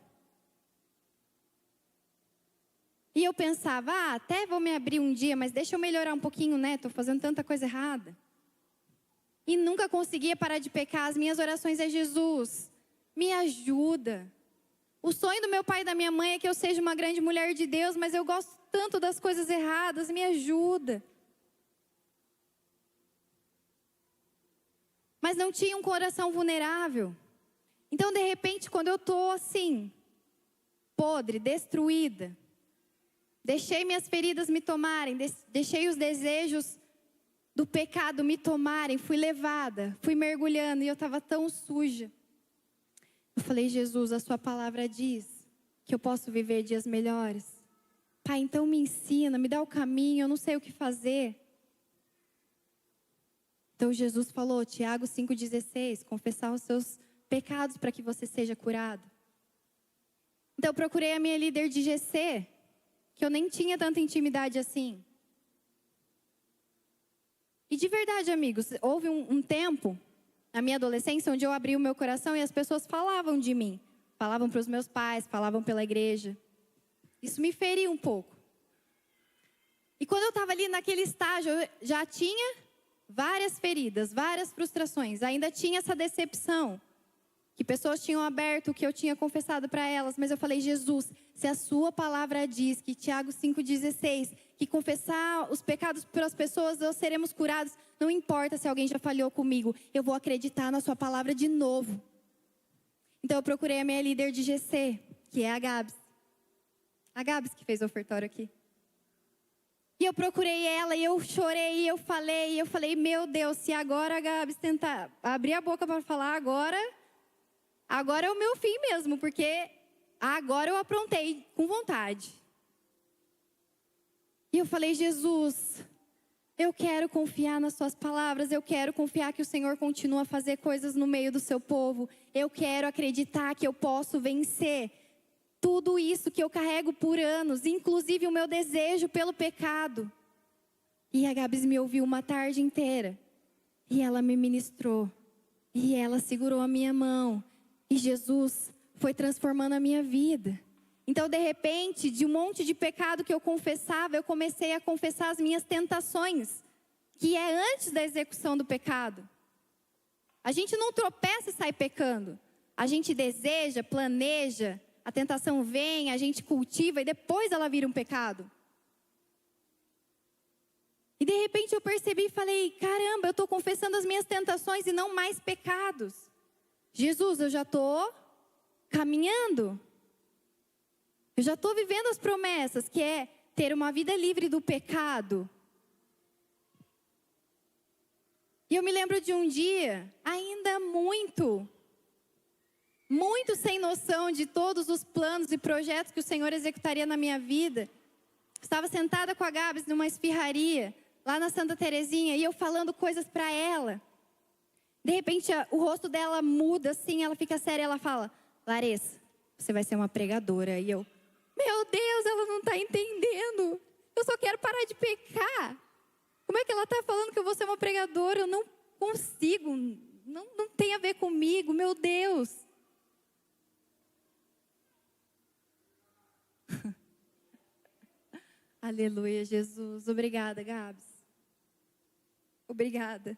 E eu pensava, até vou me abrir um dia, mas deixa eu melhorar um pouquinho, né? Estou fazendo tanta coisa errada. E nunca conseguia parar de pecar. As minhas orações é: Jesus, me ajuda. O sonho do meu pai e da minha mãe é que eu seja uma grande mulher de Deus, mas eu gosto tanto das coisas erradas, me ajuda. Mas não tinha um coração vulnerável. Então, de repente, quando eu estou assim, podre, destruída, deixei minhas feridas me tomarem, deixei os desejos do pecado me tomarem, fui levada, fui mergulhando e eu estava tão suja. Eu falei: Jesus, a sua palavra diz que eu posso viver dias melhores. Pai, então me ensina, me dá o caminho, eu não sei o que fazer. Então Jesus falou, Tiago 5,16, confessar os seus pecados para que você seja curado. Então eu procurei a minha líder de GC, que eu nem tinha tanta intimidade assim. E de verdade, amigos, houve um tempo na minha adolescência onde eu abri o meu coração e as pessoas falavam de mim. Falavam para os meus pais, falavam pela igreja. Isso me feria um pouco. E quando eu estava ali naquele estágio, eu já tinha várias feridas, várias frustrações. Ainda tinha essa decepção. Que pessoas tinham aberto o que eu tinha confessado para elas. Mas eu falei: Jesus, se a sua palavra diz que Tiago 5,16, que confessar os pecados para as pessoas, nós seremos curados. Não importa se alguém já falhou comigo, eu vou acreditar na sua palavra de novo. Então eu procurei a minha líder de GC, que é a Gabs. A Gabs que fez o ofertório aqui. E eu procurei ela e eu chorei, e eu falei, meu Deus, se agora a Gabs tentar abrir a boca para falar, agora é o meu fim mesmo, porque agora eu aprontei com vontade. E eu falei: Jesus, eu quero confiar nas suas palavras, eu quero confiar que o Senhor continua a fazer coisas no meio do seu povo. Eu quero acreditar que eu posso vencer tudo isso que eu carrego por anos, inclusive o meu desejo pelo pecado. E a Gabs me ouviu uma tarde inteira. E ela me ministrou. E ela segurou a minha mão. E Jesus foi transformando a minha vida. Então, de repente, de um monte de pecado que eu confessava, eu comecei a confessar as minhas tentações, que é antes da execução do pecado. A gente não tropeça e sai pecando. A gente deseja, planeja, a tentação vem, a gente cultiva e depois ela vira um pecado. E de repente eu percebi e falei: caramba, eu estou confessando as minhas tentações e não mais pecados. Jesus, eu já estou caminhando. Eu já estou vivendo as promessas, que é ter uma vida livre do pecado. E eu me lembro de um dia, ainda muito sem noção de todos os planos e projetos que o Senhor executaria na minha vida. Estava sentada com a Gabs numa esfirraria, lá na Santa Terezinha, e eu falando coisas para ela. De repente, o rosto dela muda assim, ela fica séria, ela fala: Larissa, você vai ser uma pregadora. E eu: meu Deus, ela não está entendendo. Eu só quero parar de pecar. Como é que ela está falando que eu vou ser uma pregadora? Eu não consigo, não tem a ver comigo, meu Deus. Aleluia, Jesus. Obrigada, Gabs. Obrigada,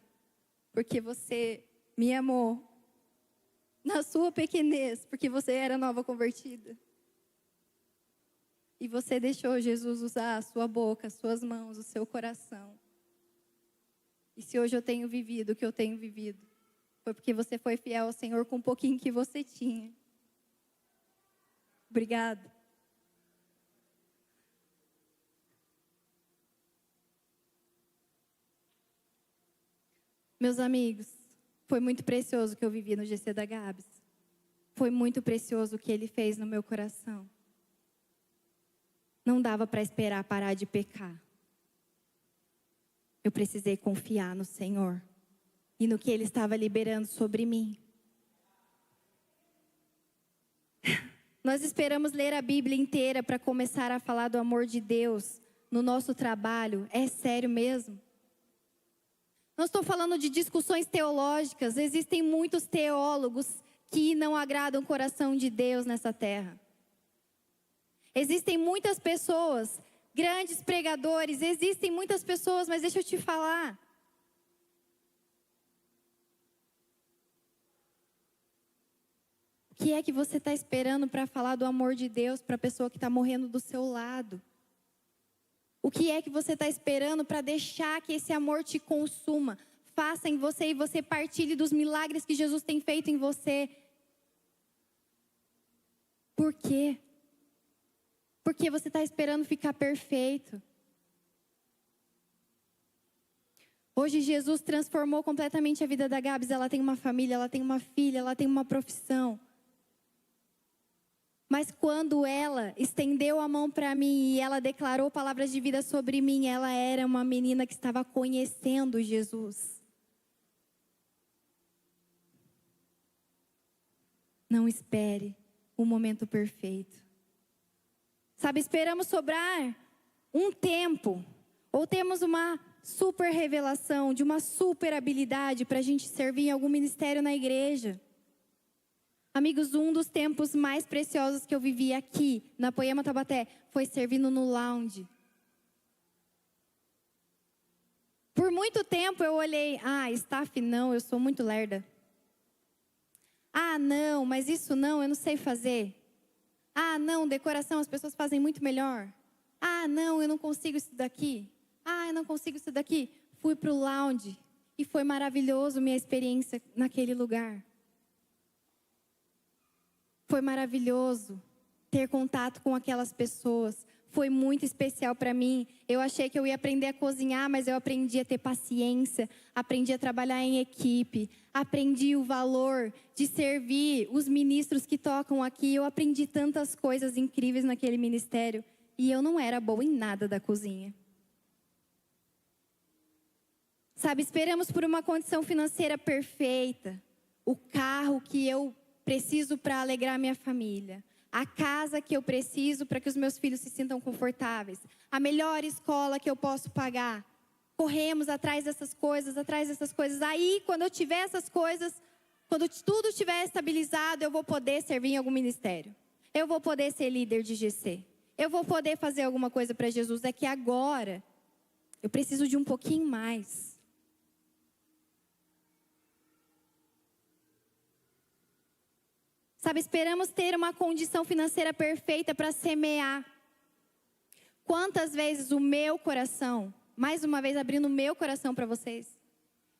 porque você me amou na sua pequenez, porque você era nova convertida. E você deixou Jesus usar a sua boca, as suas mãos, o seu coração. E se hoje eu tenho vivido o que eu tenho vivido, foi porque você foi fiel ao Senhor com um pouquinho que você tinha. Obrigada. Meus amigos, foi muito precioso o que eu vivi no GC da Gabs. Foi muito precioso o que Ele fez no meu coração. Não dava para esperar parar de pecar. Eu precisei confiar no Senhor e no que Ele estava liberando sobre mim. Nós esperamos ler a Bíblia inteira para começar a falar do amor de Deus no nosso trabalho. É sério mesmo? Não estou falando de discussões teológicas. Existem muitos teólogos que não agradam o coração de Deus nessa terra. Existem muitas pessoas, grandes pregadores, existem muitas pessoas, mas deixa eu te falar. O que é que você está esperando para falar do amor de Deus para a pessoa que está morrendo do seu lado? O que é que você está esperando para deixar que esse amor te consuma? Faça em você e você partilhe dos milagres que Jesus tem feito em você. Por quê? Porque você está esperando ficar perfeito. Hoje Jesus transformou completamente a vida da Gabs. Ela tem uma família, ela tem uma filha, ela tem uma profissão. Mas quando ela estendeu a mão para mim e ela declarou palavras de vida sobre mim, ela era uma menina que estava conhecendo Jesus. Não espere o momento perfeito. Sabe, esperamos sobrar um tempo, ou temos uma super revelação, de uma super habilidade para a gente servir em algum ministério na igreja. Amigos, um dos tempos mais preciosos que eu vivi aqui, na Poema Taubaté, foi servindo no lounge. Por muito tempo eu olhei, staff não, eu sou muito lerda. Não, mas isso não, eu não sei fazer. Não, decoração as pessoas fazem muito melhor. Não, eu não consigo isso daqui. Eu não consigo isso daqui. Fui para o lounge e foi maravilhoso minha experiência naquele lugar. Foi maravilhoso ter contato com aquelas pessoas. Foi muito especial para mim. Eu achei que eu ia aprender a cozinhar, mas eu aprendi a ter paciência. Aprendi a trabalhar em equipe. Aprendi o valor de servir os ministros que tocam aqui. Eu aprendi tantas coisas incríveis naquele ministério. E eu não era boa em nada da cozinha. Sabe, esperamos por uma condição financeira perfeita. O carro que eu preciso para alegrar minha família. A casa que eu preciso para que os meus filhos se sintam confortáveis. A melhor escola que eu posso pagar. Corremos atrás dessas coisas, Aí, quando eu tiver essas coisas, quando tudo estiver estabilizado, eu vou poder servir em algum ministério. Eu vou poder ser líder de GC. Eu vou poder fazer alguma coisa para Jesus. É que agora, eu preciso de um pouquinho mais. Sabe, esperamos ter uma condição financeira perfeita para semear. Quantas vezes o meu coração, mais uma vez abrindo o meu coração para vocês,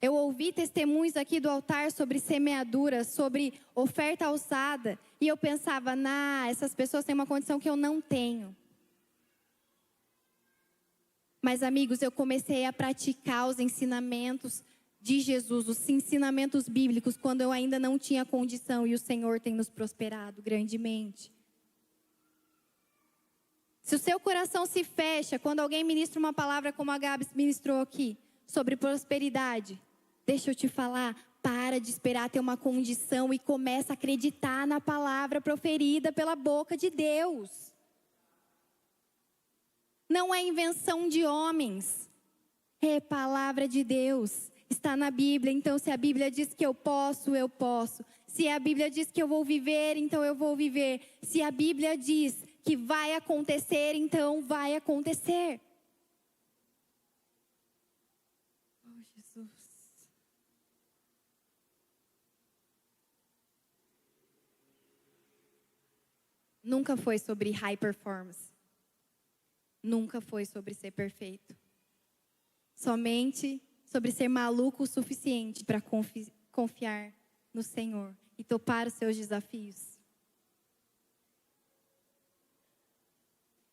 eu ouvi testemunhos aqui do altar sobre semeadura, sobre oferta alçada, e eu pensava, essas pessoas têm uma condição que eu não tenho. Mas amigos, eu comecei a praticar os ensinamentos de Jesus, os ensinamentos bíblicos, quando eu ainda não tinha condição, e o Senhor tem nos prosperado grandemente. Se o seu coração se fecha quando alguém ministra uma palavra como a Gabi ministrou aqui, sobre prosperidade, deixa eu te falar, para de esperar ter uma condição e começa a acreditar na palavra proferida pela boca de Deus. Não é invenção de homens, é palavra de Deus. Está na Bíblia, então se a Bíblia diz que eu posso, eu posso. Se a Bíblia diz que eu vou viver, então eu vou viver. Se a Bíblia diz que vai acontecer, então vai acontecer. Oh, Jesus. Nunca foi sobre high performance. Nunca foi sobre ser perfeito. Somente sobre ser maluco o suficiente para confiar no Senhor e topar os seus desafios.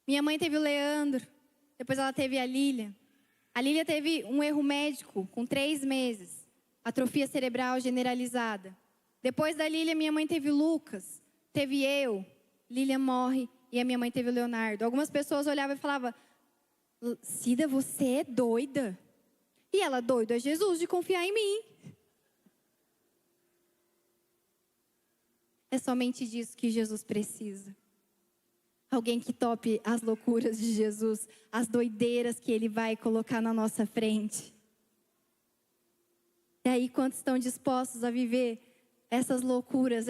Minha mãe teve o Leandro, depois ela teve a Lília. A Lília teve um erro médico com 3 meses, atrofia cerebral generalizada. Depois da Lília, minha mãe teve o Lucas, teve eu, Lília morre e a minha mãe teve o Leonardo. Algumas pessoas olhavam e falavam, Cida, você é doida? E ela, doido é Jesus de confiar em mim. É somente disso que Jesus precisa. Alguém que tope as loucuras de Jesus, as doideiras que Ele vai colocar na nossa frente. E aí, quantos estão dispostos a viver essas loucuras,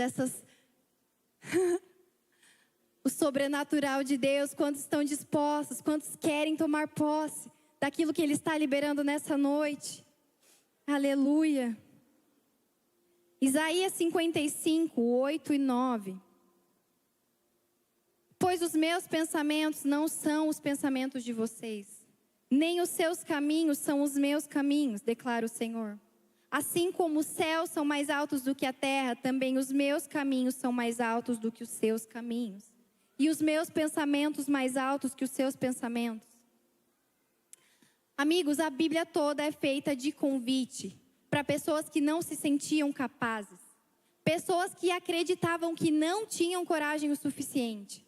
o sobrenatural de Deus? Quantos estão dispostos? Quantos querem tomar posse daquilo que Ele está liberando nessa noite? Aleluia. Isaías 55, 8 e 9. Pois os meus pensamentos não são os pensamentos de vocês, nem os seus caminhos são os meus caminhos, declara o Senhor. Assim como os céus são mais altos do que a terra, também os meus caminhos são mais altos do que os seus caminhos. E os meus pensamentos mais altos que os seus pensamentos. Amigos, a Bíblia toda é feita de convite para pessoas que não se sentiam capazes. Pessoas que acreditavam que não tinham coragem o suficiente.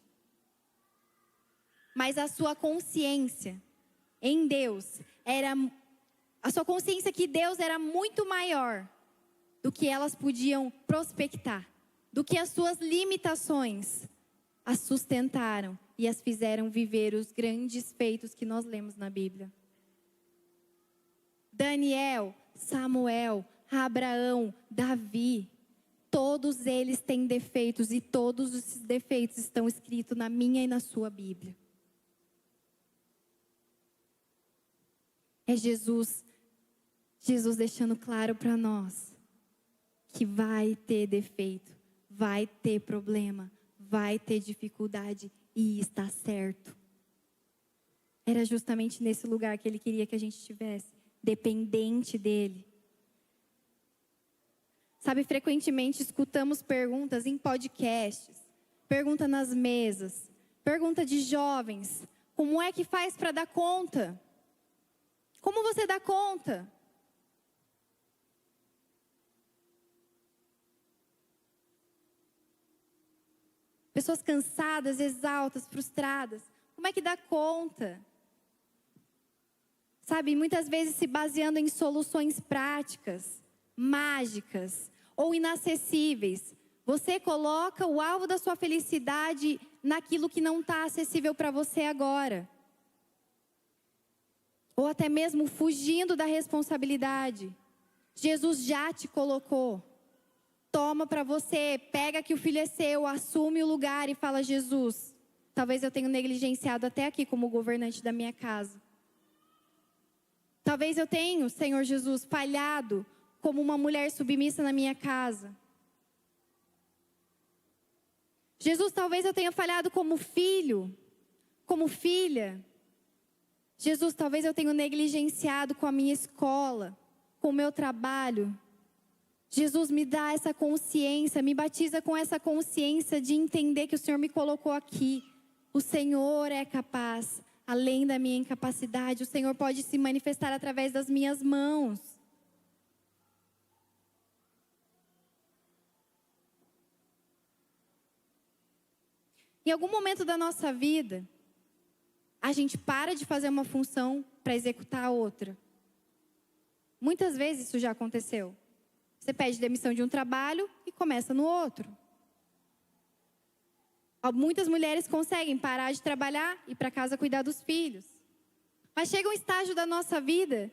Mas a sua consciência em Deus a sua consciência que Deus era muito maior do que elas podiam prospectar, do que as suas limitações as sustentaram e as fizeram viver os grandes feitos que nós lemos na Bíblia. Daniel, Samuel, Abraão, Davi, todos eles têm defeitos e todos esses defeitos estão escritos na minha e na sua Bíblia. É Jesus deixando claro para nós que vai ter defeito, vai ter problema, vai ter dificuldade e está certo. Era justamente nesse lugar que Ele queria que a gente estivesse, dependente dEle. Sabe, frequentemente escutamos perguntas em podcasts, pergunta nas mesas, pergunta de jovens, como é que faz para dar conta? Como você dá conta? Pessoas cansadas, exaustas, frustradas. Como é que dá conta? Sabe, muitas vezes se baseando em soluções práticas, mágicas ou inacessíveis. Você coloca o alvo da sua felicidade naquilo que não está acessível para você agora. Ou até mesmo fugindo da responsabilidade. Jesus já te colocou. Toma para você, pega que o filho é seu, assume o lugar e fala: Jesus, talvez eu tenha negligenciado até aqui como governante da minha casa. Talvez eu tenha, Senhor Jesus, falhado como uma mulher submissa na minha casa. Jesus, talvez eu tenha falhado como filho, como filha. Jesus, talvez eu tenha negligenciado com a minha escola, com o meu trabalho. Jesus, me dá essa consciência, me batiza com essa consciência de entender que o Senhor me colocou aqui. O Senhor é capaz, além da minha incapacidade, o Senhor pode se manifestar através das minhas mãos. Em algum momento da nossa vida, a gente para de fazer uma função para executar a outra. Muitas vezes isso já aconteceu. Você pede demissão de um trabalho e começa no outro. Muitas mulheres conseguem parar de trabalhar e ir para casa cuidar dos filhos. Mas chega um estágio da nossa vida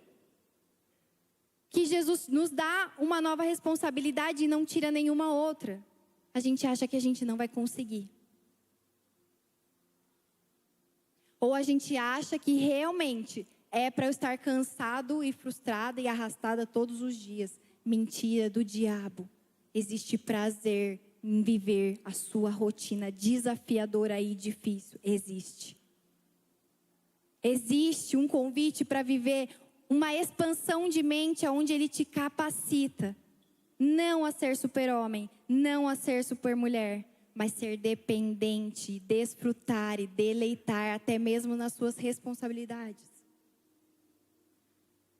que Jesus nos dá uma nova responsabilidade e não tira nenhuma outra. A gente acha que a gente não vai conseguir. Ou a gente acha que realmente é para eu estar cansado e frustrada e arrastada todos os dias. Mentira do diabo. Existe prazer em viver a sua rotina desafiadora e difícil. Existe. Existe um convite para viver uma expansão de mente onde Ele te capacita. Não a ser super-homem, não a ser super-mulher, mas ser dependente, desfrutar e deleitar até mesmo nas suas responsabilidades.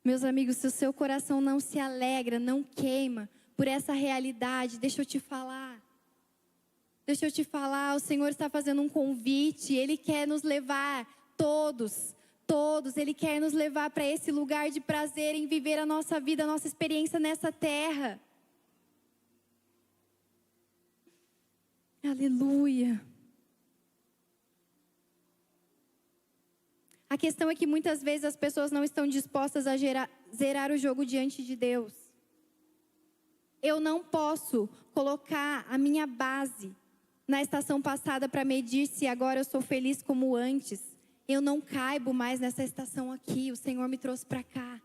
Meus amigos, se o seu coração não se alegra, não queima por essa realidade, deixa eu te falar. O Senhor está fazendo um convite, Ele quer nos levar, todos, Ele quer nos levar para esse lugar de prazer em viver a nossa vida, a nossa experiência nessa terra. Aleluia. A questão é que muitas vezes as pessoas não estão dispostas a zerar o jogo diante de Deus. Eu não posso colocar a minha base na estação passada para medir se agora eu sou feliz como antes. Eu não caibo mais nessa estação aqui, o Senhor me trouxe para cá.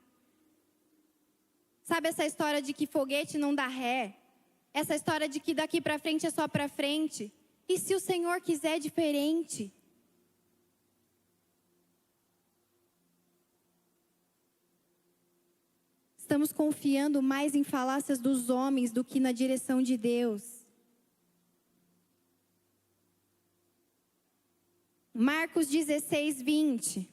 Sabe essa história de que foguete não dá ré? Essa história de que daqui para frente é só para frente? E se o Senhor quiser diferente? Estamos confiando mais em falácias dos homens do que na direção de Deus. Marcos 16, 20.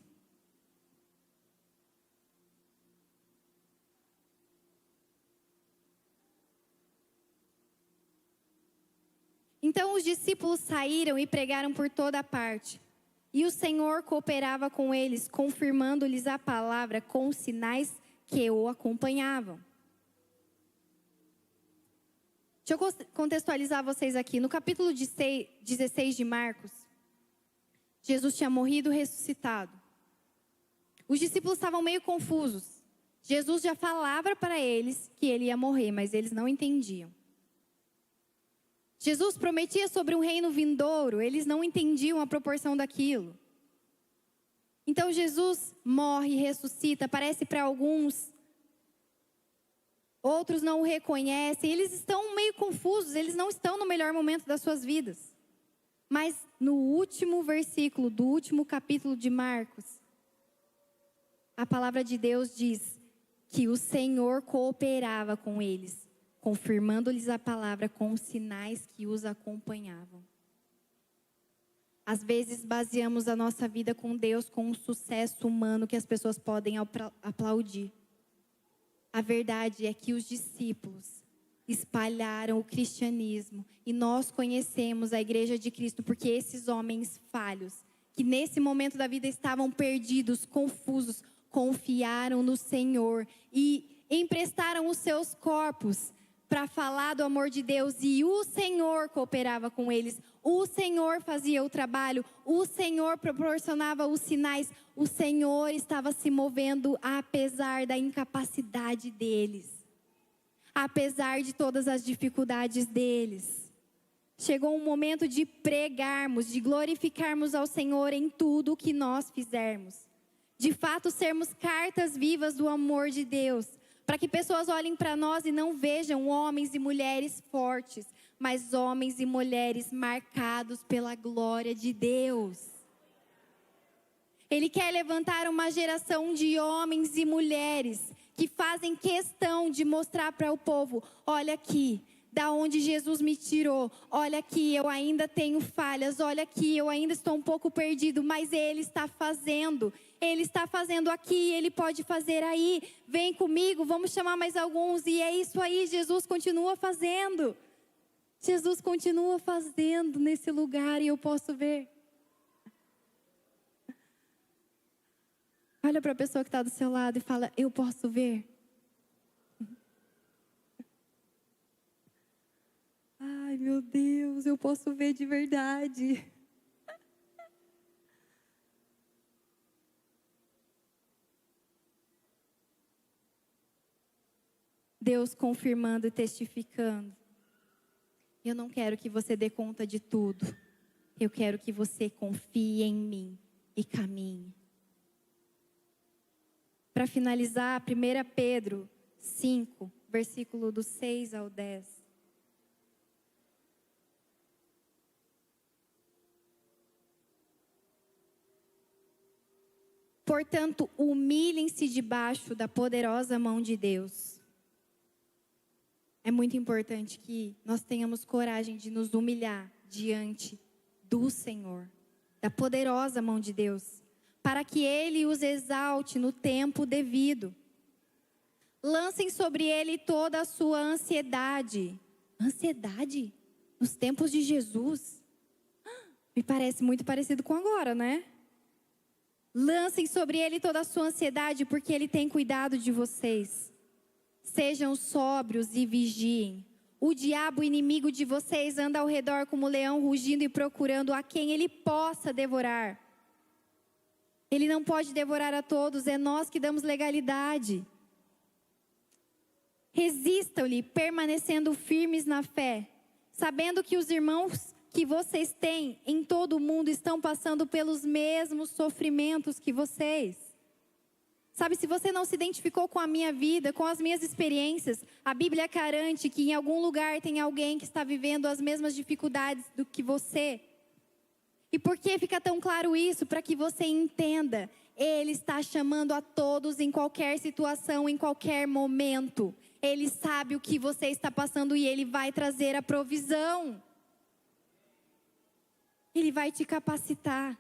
Então os discípulos saíram e pregaram por toda parte. E o Senhor cooperava com eles, confirmando-lhes a palavra com os sinais que o acompanhavam. Deixa eu contextualizar vocês aqui. No capítulo 16 de Marcos, Jesus tinha morrido e ressuscitado. Os discípulos estavam meio confusos. Jesus já falava para eles que ele ia morrer, mas eles não entendiam. Jesus prometia sobre um reino vindouro, eles não entendiam a proporção daquilo. Então Jesus morre e ressuscita, aparece para alguns, outros não o reconhecem, eles estão meio confusos, eles não estão no melhor momento das suas vidas. Mas no último versículo do último capítulo de Marcos, a palavra de Deus diz que o Senhor cooperava com eles, confirmando-lhes a palavra com os sinais que os acompanhavam. Às vezes baseamos a nossa vida com Deus com um sucesso humano que as pessoas podem aplaudir. A verdade é que os discípulos espalharam o cristianismo e nós conhecemos a igreja de Cristo porque esses homens falhos, que nesse momento da vida estavam perdidos, confusos, confiaram no Senhor e emprestaram os seus corpos para falar do amor de Deus, e o Senhor cooperava com eles, o Senhor fazia o trabalho, o Senhor proporcionava os sinais, o Senhor estava se movendo apesar da incapacidade deles, apesar de todas as dificuldades deles. Chegou um momento de pregarmos, de glorificarmos ao Senhor em tudo o que nós fizermos, de fato sermos cartas vivas do amor de Deus, para que pessoas olhem para nós e não vejam homens e mulheres fortes, mas homens e mulheres marcados pela glória de Deus. Ele quer levantar uma geração de homens e mulheres que fazem questão de mostrar para o povo: olha aqui, da onde Jesus me tirou, olha aqui, eu ainda tenho falhas, olha aqui, eu ainda estou um pouco perdido, mas Ele está fazendo aqui, Ele pode fazer aí, vem comigo, vamos chamar mais alguns, e é isso aí, Jesus continua fazendo nesse lugar, e eu posso ver. Olha para a pessoa que está do seu lado e fala: eu posso ver. Ai, meu Deus, eu posso ver de verdade. Deus confirmando e testificando. Eu não quero que você dê conta de tudo. Eu quero que você confie em mim e caminhe. Para finalizar, 1 Pedro 5, versículo do 6 ao 10. Portanto, humilhem-se debaixo da poderosa mão de Deus. É muito importante que nós tenhamos coragem de nos humilhar diante do Senhor, da poderosa mão de Deus, para que Ele os exalte no tempo devido. Lancem sobre Ele toda a sua ansiedade. Ansiedade? Nos tempos de Jesus? Me parece muito parecido com agora, né? Lancem sobre Ele toda a sua ansiedade, porque Ele tem cuidado de vocês. Sejam sóbrios e vigiem. O diabo, inimigo de vocês, anda ao redor como leão rugindo e procurando a quem ele possa devorar. Ele não pode devorar a todos, é nós que damos legalidade. Resistam-lhe, permanecendo firmes na fé, sabendo que os irmãos que vocês têm em todo o mundo estão passando pelos mesmos sofrimentos que vocês. Sabe, se você não se identificou com a minha vida, com as minhas experiências, a Bíblia garante que em algum lugar tem alguém que está vivendo as mesmas dificuldades do que você. E por que fica tão claro isso? Para que você entenda, Ele está chamando a todos em qualquer situação, em qualquer momento. Ele sabe o que você está passando e Ele vai trazer a provisão. Ele vai te capacitar.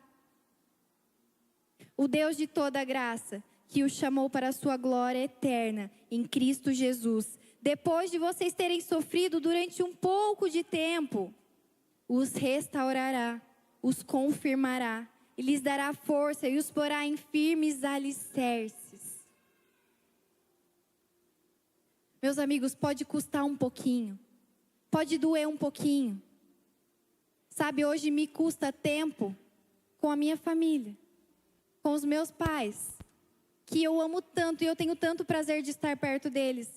O Deus de toda graça, que o chamou para a sua glória eterna em Cristo Jesus, depois de vocês terem sofrido durante um pouco de tempo, os restaurará, os confirmará, e lhes dará força e os porá em firmes alicerces. Meus amigos, pode custar um pouquinho, pode doer um pouquinho. Sabe, hoje me custa tempo com a minha família, com os meus pais, que eu amo tanto e eu tenho tanto prazer de estar perto deles,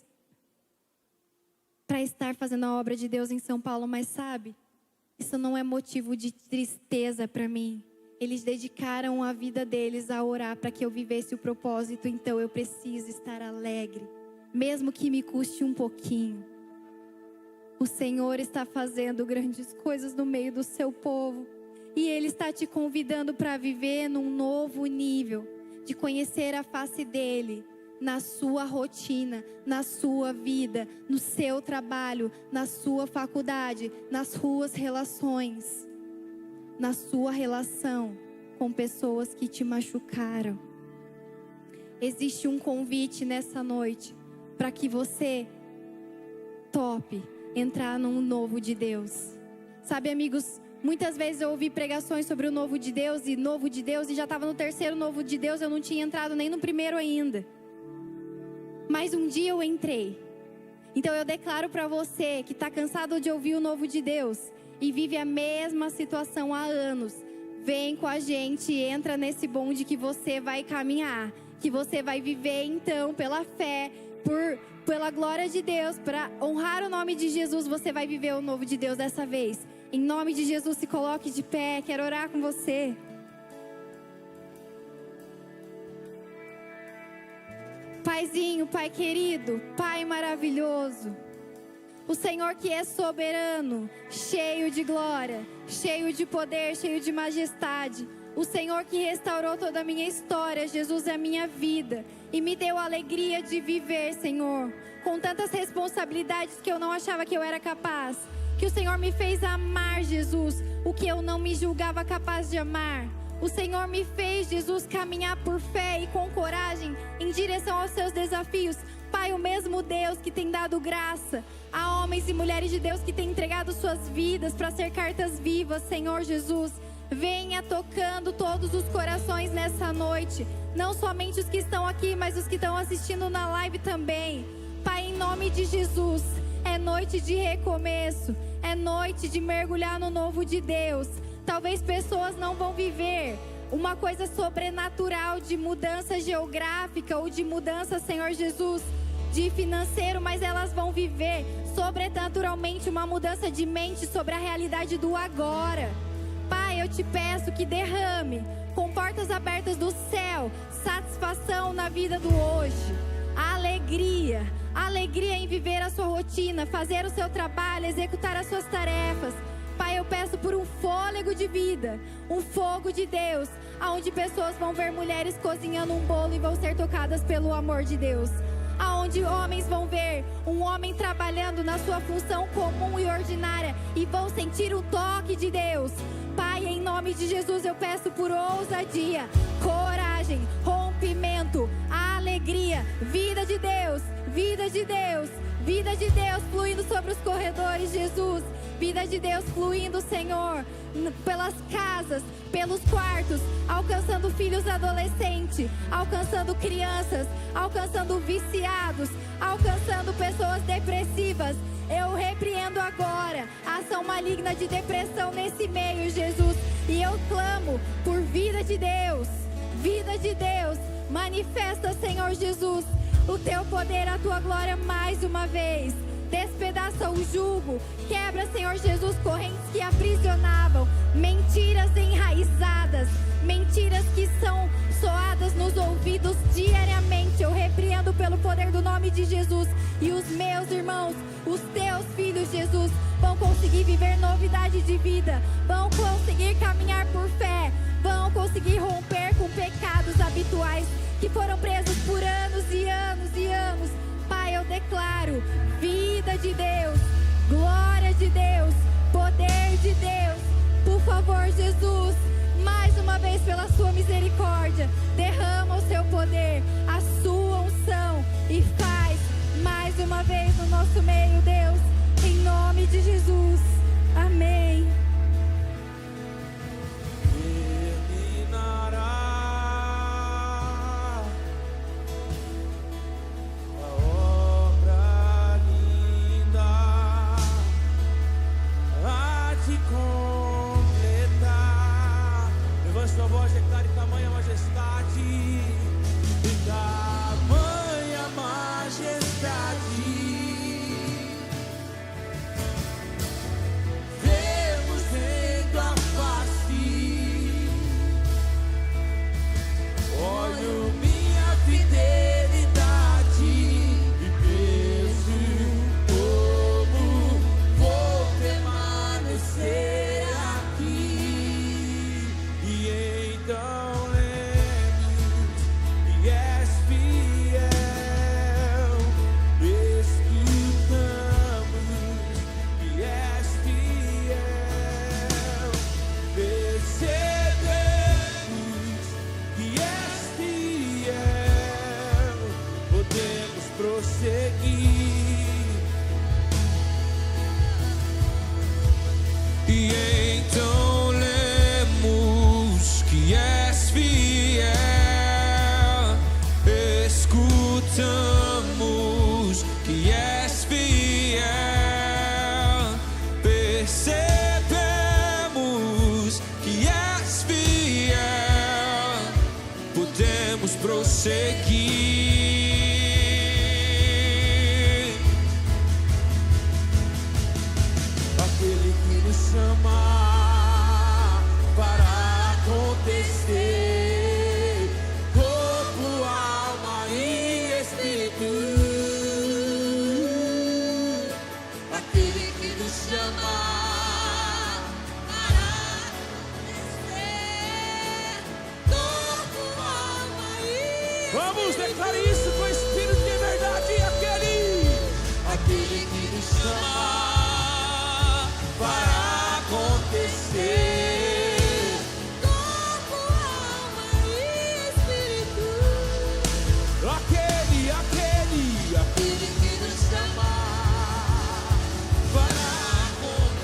para estar fazendo a obra de Deus em São Paulo. Mas sabe, isso não é motivo de tristeza para mim. Eles dedicaram a vida deles a orar para que eu vivesse o propósito, então eu preciso estar alegre, mesmo que me custe um pouquinho. O Senhor está fazendo grandes coisas no meio do seu povo, e Ele está te convidando para viver num novo nível, de conhecer a face dEle, na sua rotina, na sua vida, no seu trabalho, na sua faculdade, nas suas relações, na sua relação com pessoas que te machucaram. Existe um convite nessa noite para que você tope entrar num novo de Deus. Sabe, amigos, muitas vezes eu ouvi pregações sobre o novo de Deus e já estava no terceiro novo de Deus, eu não tinha entrado nem no primeiro ainda. Mas um dia eu entrei. Então eu declaro para você que está cansado de ouvir o novo de Deus e vive a mesma situação há anos, vem com a gente, entra nesse bonde que você vai caminhar, que você vai viver então pela fé, pela glória de Deus, para honrar o nome de Jesus. Você vai viver o novo de Deus dessa vez. Em nome de Jesus, se coloque de pé, quero orar com você. Paizinho, Pai querido, Pai maravilhoso, o Senhor que é soberano, cheio de glória, cheio de poder, cheio de majestade. O Senhor que restaurou toda a minha história, Jesus, a minha vida, e me deu a alegria de viver, Senhor, com tantas responsabilidades que eu não achava que eu era capaz. Que o Senhor me fez amar, Jesus, o que eu não me julgava capaz de amar. O Senhor me fez, Jesus, caminhar por fé e com coragem em direção aos seus desafios. Pai, o mesmo Deus que tem dado graça a homens e mulheres de Deus que têm entregado suas vidas para ser cartas vivas, Senhor Jesus, venha tocando todos os corações nessa noite. Não somente os que estão aqui, mas os que estão assistindo na live também. Pai, em nome de Jesus, é noite de recomeço, é noite de mergulhar no novo de Deus. Talvez pessoas não vão viver uma coisa sobrenatural de mudança geográfica ou de mudança, Senhor Jesus, de financeiro, mas elas vão viver sobrenaturalmente uma mudança de mente sobre a realidade do agora. Pai, eu te peço que derrame com portas abertas do céu satisfação na vida do hoje, alegria em viver a sua rotina, fazer o seu trabalho, executar as suas tarefas. Pai, eu peço por um fôlego de vida, um fogo de Deus, aonde pessoas vão ver mulheres cozinhando um bolo e vão ser tocadas pelo amor de Deus. Aonde homens vão ver um homem trabalhando na sua função comum e ordinária e vão sentir o toque de Deus. Pai, em nome de Jesus, eu peço por ousadia, coragem, rompimento, alegria, vida de Deus, vida de Deus, vida de Deus fluindo sobre os corredores, Jesus. Vida de Deus fluindo, Senhor, pelas casas, pelos quartos, alcançando filhos adolescentes, alcançando crianças, alcançando viciados, alcançando pessoas depressivas. Eu repreendo agora a ação maligna de depressão nesse meio, Jesus. E eu clamo por vida de Deus. Vida de Deus. Manifesta, Senhor Jesus, o teu poder, a tua glória mais uma vez. Despedaça o jugo. Quebra, Senhor Jesus, correntes que aprisionavam. Mentiras enraizadas. Mentiras que são soadas nos ouvidos diariamente. Eu repreendo pelo poder do nome de Jesus. E os meus irmãos, os teus filhos, Jesus, vão conseguir viver novidade de vida. Vão conseguir caminhar por fé. Vão conseguir romper com pecados habituais que foram presos por anos e anos e anos. Pai, eu declaro vida de Deus, glória de Deus, poder de Deus. Por favor, Jesus, mais uma vez pela sua misericórdia, derrama o seu poder, a sua unção e faz mais uma vez no nosso meio, Deus, em nome de Jesus. Amém. Sua voz declare tamanha majestade, e tamanha majestade. Vemos em tua face, olho minha fidelidade e penso como vou permanecer. Então lemos e és fiel, escutamos e és fiel, percebemos que és fiel, podemos prosseguir. E então que és fiel, escutamos que és fiel, percebemos que és fiel, podemos prosseguir. Aquele que nos chama para acontecer, corpo, alma e espírito. Aquele que nos chama para acontecer, corpo, alma e espírito. Vamos declarar isso com espírito de verdade. Aquele que nos chama para acontecer. Aquele que nos chama para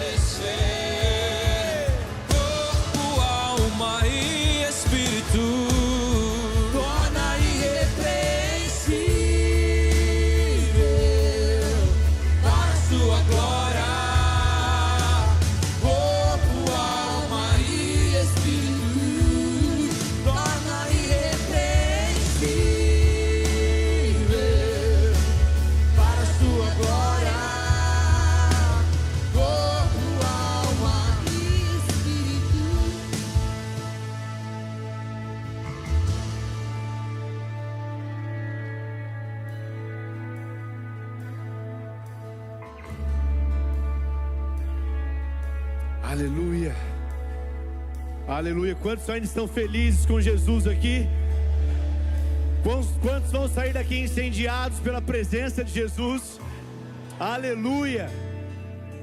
acontecer, corpo, alma e espírito, torna irrepreensível para a sua glória. Corpo, alma e espírito, torna irrepreensível para a sua glória. Corpo, alma e espírito. Aleluia. Aleluia. Quantos ainda estão felizes com Jesus aqui? Quantos vão sair daqui incendiados pela presença de Jesus? Aleluia.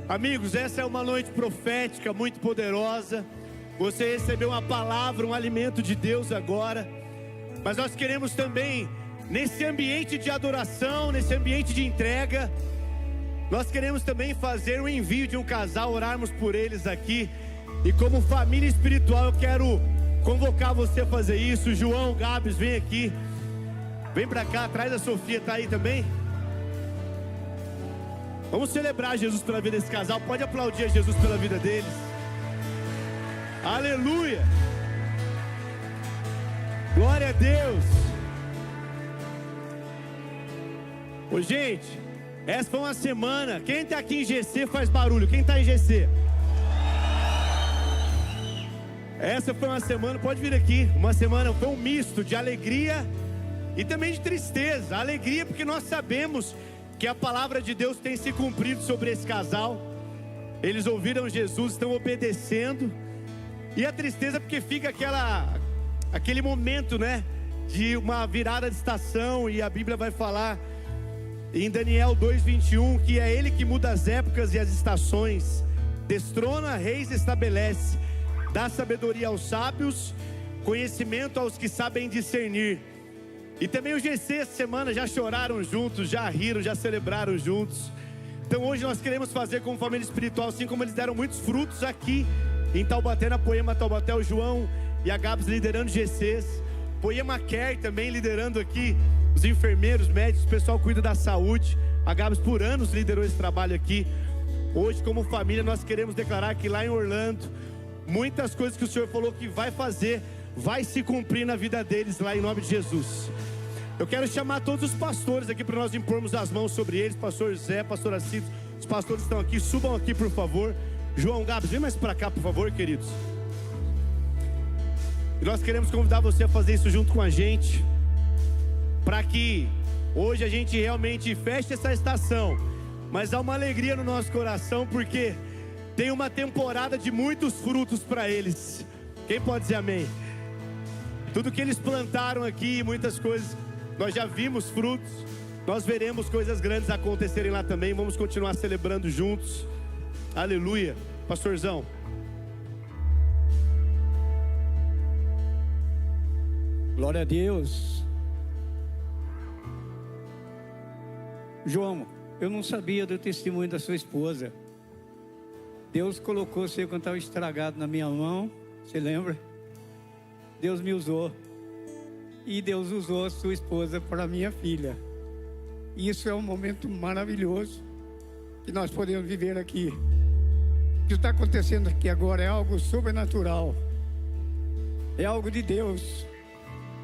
Amigos, essa é uma noite profética muito poderosa. Você recebeu uma palavra, um alimento de Deus agora. Mas nós queremos também, nesse ambiente de adoração, nesse ambiente de entrega, nós queremos também fazer o envio de um casal, orarmos por eles aqui. E como família espiritual, eu quero convocar você a fazer isso. João, Gabs, vem aqui. Vem pra cá, traz a Sofia, tá aí também? Vamos celebrar Jesus pela vida desse casal. Pode aplaudir a Jesus pela vida deles. Aleluia. Glória a Deus. Ô, gente, essa foi uma semana. Quem está aqui em GC faz barulho. Quem está em GC? Essa foi uma semana, pode vir aqui. Uma semana foi um misto de alegria e também de tristeza. Alegria porque nós sabemos que a palavra de Deus tem se cumprido sobre esse casal. Eles ouviram Jesus, estão obedecendo. E a tristeza porque fica aquele momento, né, de uma virada de estação. E a Bíblia vai falar em Daniel 2:21 que é Ele que muda as épocas e as estações, destrona reis e estabelece, dá sabedoria aos sábios, conhecimento aos que sabem discernir. E também o GC essa semana já choraram juntos, já riram, já celebraram juntos. Então hoje nós queremos fazer como família espiritual, assim como eles deram muitos frutos aqui em Taubaté, na Poema Taubaté, o João e a Gabs liderando GCs, Poema Care também liderando aqui os enfermeiros, médicos, o pessoal cuida da saúde. A Gabs por anos liderou esse trabalho aqui. Hoje como família nós queremos declarar que lá em Orlando, muitas coisas que o Senhor falou que vai fazer, vai se cumprir na vida deles lá em nome de Jesus. Eu quero chamar todos os pastores aqui para nós impormos as mãos sobre eles. Pastor José, pastor Assis, os pastores estão aqui, subam aqui por favor. João, Gabs, vem mais para cá por favor, queridos. E nós queremos convidar você a fazer isso junto com a gente, para que hoje a gente realmente feche essa estação, mas há uma alegria no nosso coração, porque tem uma temporada de muitos frutos para eles. Quem pode dizer amém? Tudo que eles plantaram aqui, muitas coisas, nós já vimos frutos. Nós veremos coisas grandes acontecerem lá também. Vamos continuar celebrando juntos. Aleluia. Pastorzão. Glória a Deus. João, eu não sabia do testemunho da sua esposa. Deus colocou você quando estava estragado na minha mão. Você lembra? Deus me usou. E Deus usou a sua esposa para a minha filha. E isso é um momento maravilhoso que nós podemos viver aqui. O que está acontecendo aqui agora é algo sobrenatural. É algo de Deus.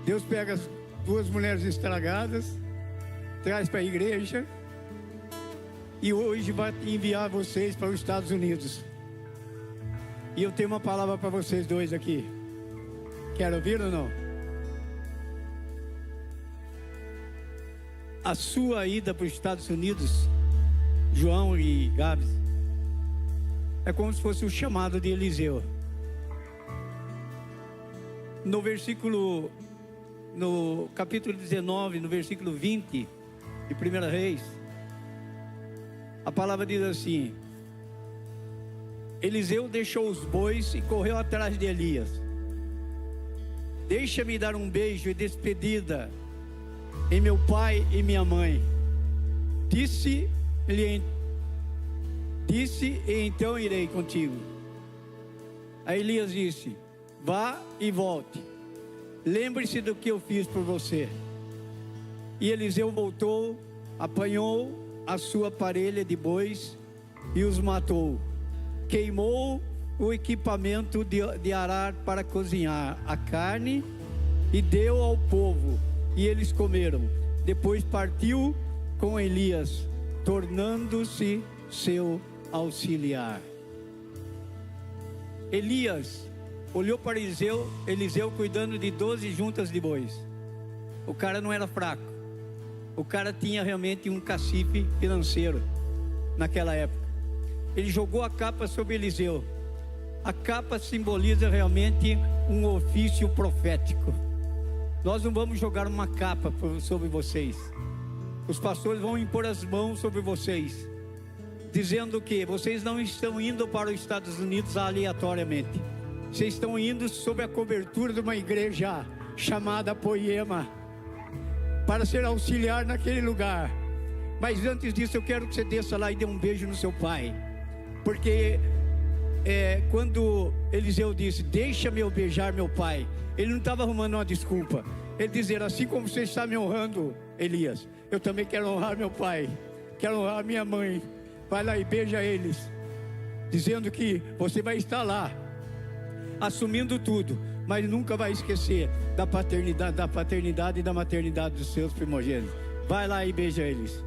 Deus pega as duas mulheres estragadas, traz para a igreja e hoje vai enviar vocês para os Estados Unidos. E eu tenho uma palavra para vocês dois aqui. Quer ouvir ou não? A sua ida para os Estados Unidos, João e Gabs, é como se fosse o chamado de Eliseu. No capítulo 19, no versículo 20 de 1 Reis, a palavra diz assim: Eliseu deixou os bois e correu atrás de Elias. Deixa-me dar um beijo e despedida em meu pai e minha mãe. Disse, e então irei contigo. Aí Elias disse: vá e volte. Lembre-se do que eu fiz por você. E Eliseu voltou, apanhou a sua parelha de bois e os matou. Queimou o equipamento de arar para cozinhar a carne e deu ao povo, e eles comeram. Depois partiu com Elias, tornando-se seu auxiliar. Elias olhou para Eliseu cuidando de 12 juntas de bois. O cara não era fraco. O cara tinha realmente um cacife financeiro naquela época. Ele jogou a capa sobre Eliseu. A capa simboliza realmente um ofício profético. Nós não vamos jogar uma capa sobre vocês. Os pastores vão impor as mãos sobre vocês, dizendo que vocês não estão indo para os Estados Unidos aleatoriamente. Vocês estão indo sob a cobertura de uma igreja chamada Poema, para ser auxiliar naquele lugar. Mas antes disso eu quero que você desça lá e dê um beijo no seu pai. Porque quando Eliseu disse: deixa-me eu beijar meu pai, ele não estava arrumando uma desculpa. Ele dizia: assim como você está me honrando, Elias, eu também quero honrar meu pai, quero honrar minha mãe, Vai lá e beija eles, dizendo que você vai estar lá, assumindo tudo, mas nunca vai esquecer da paternidade e da maternidade dos seus primogênitos. Vai lá e beija eles.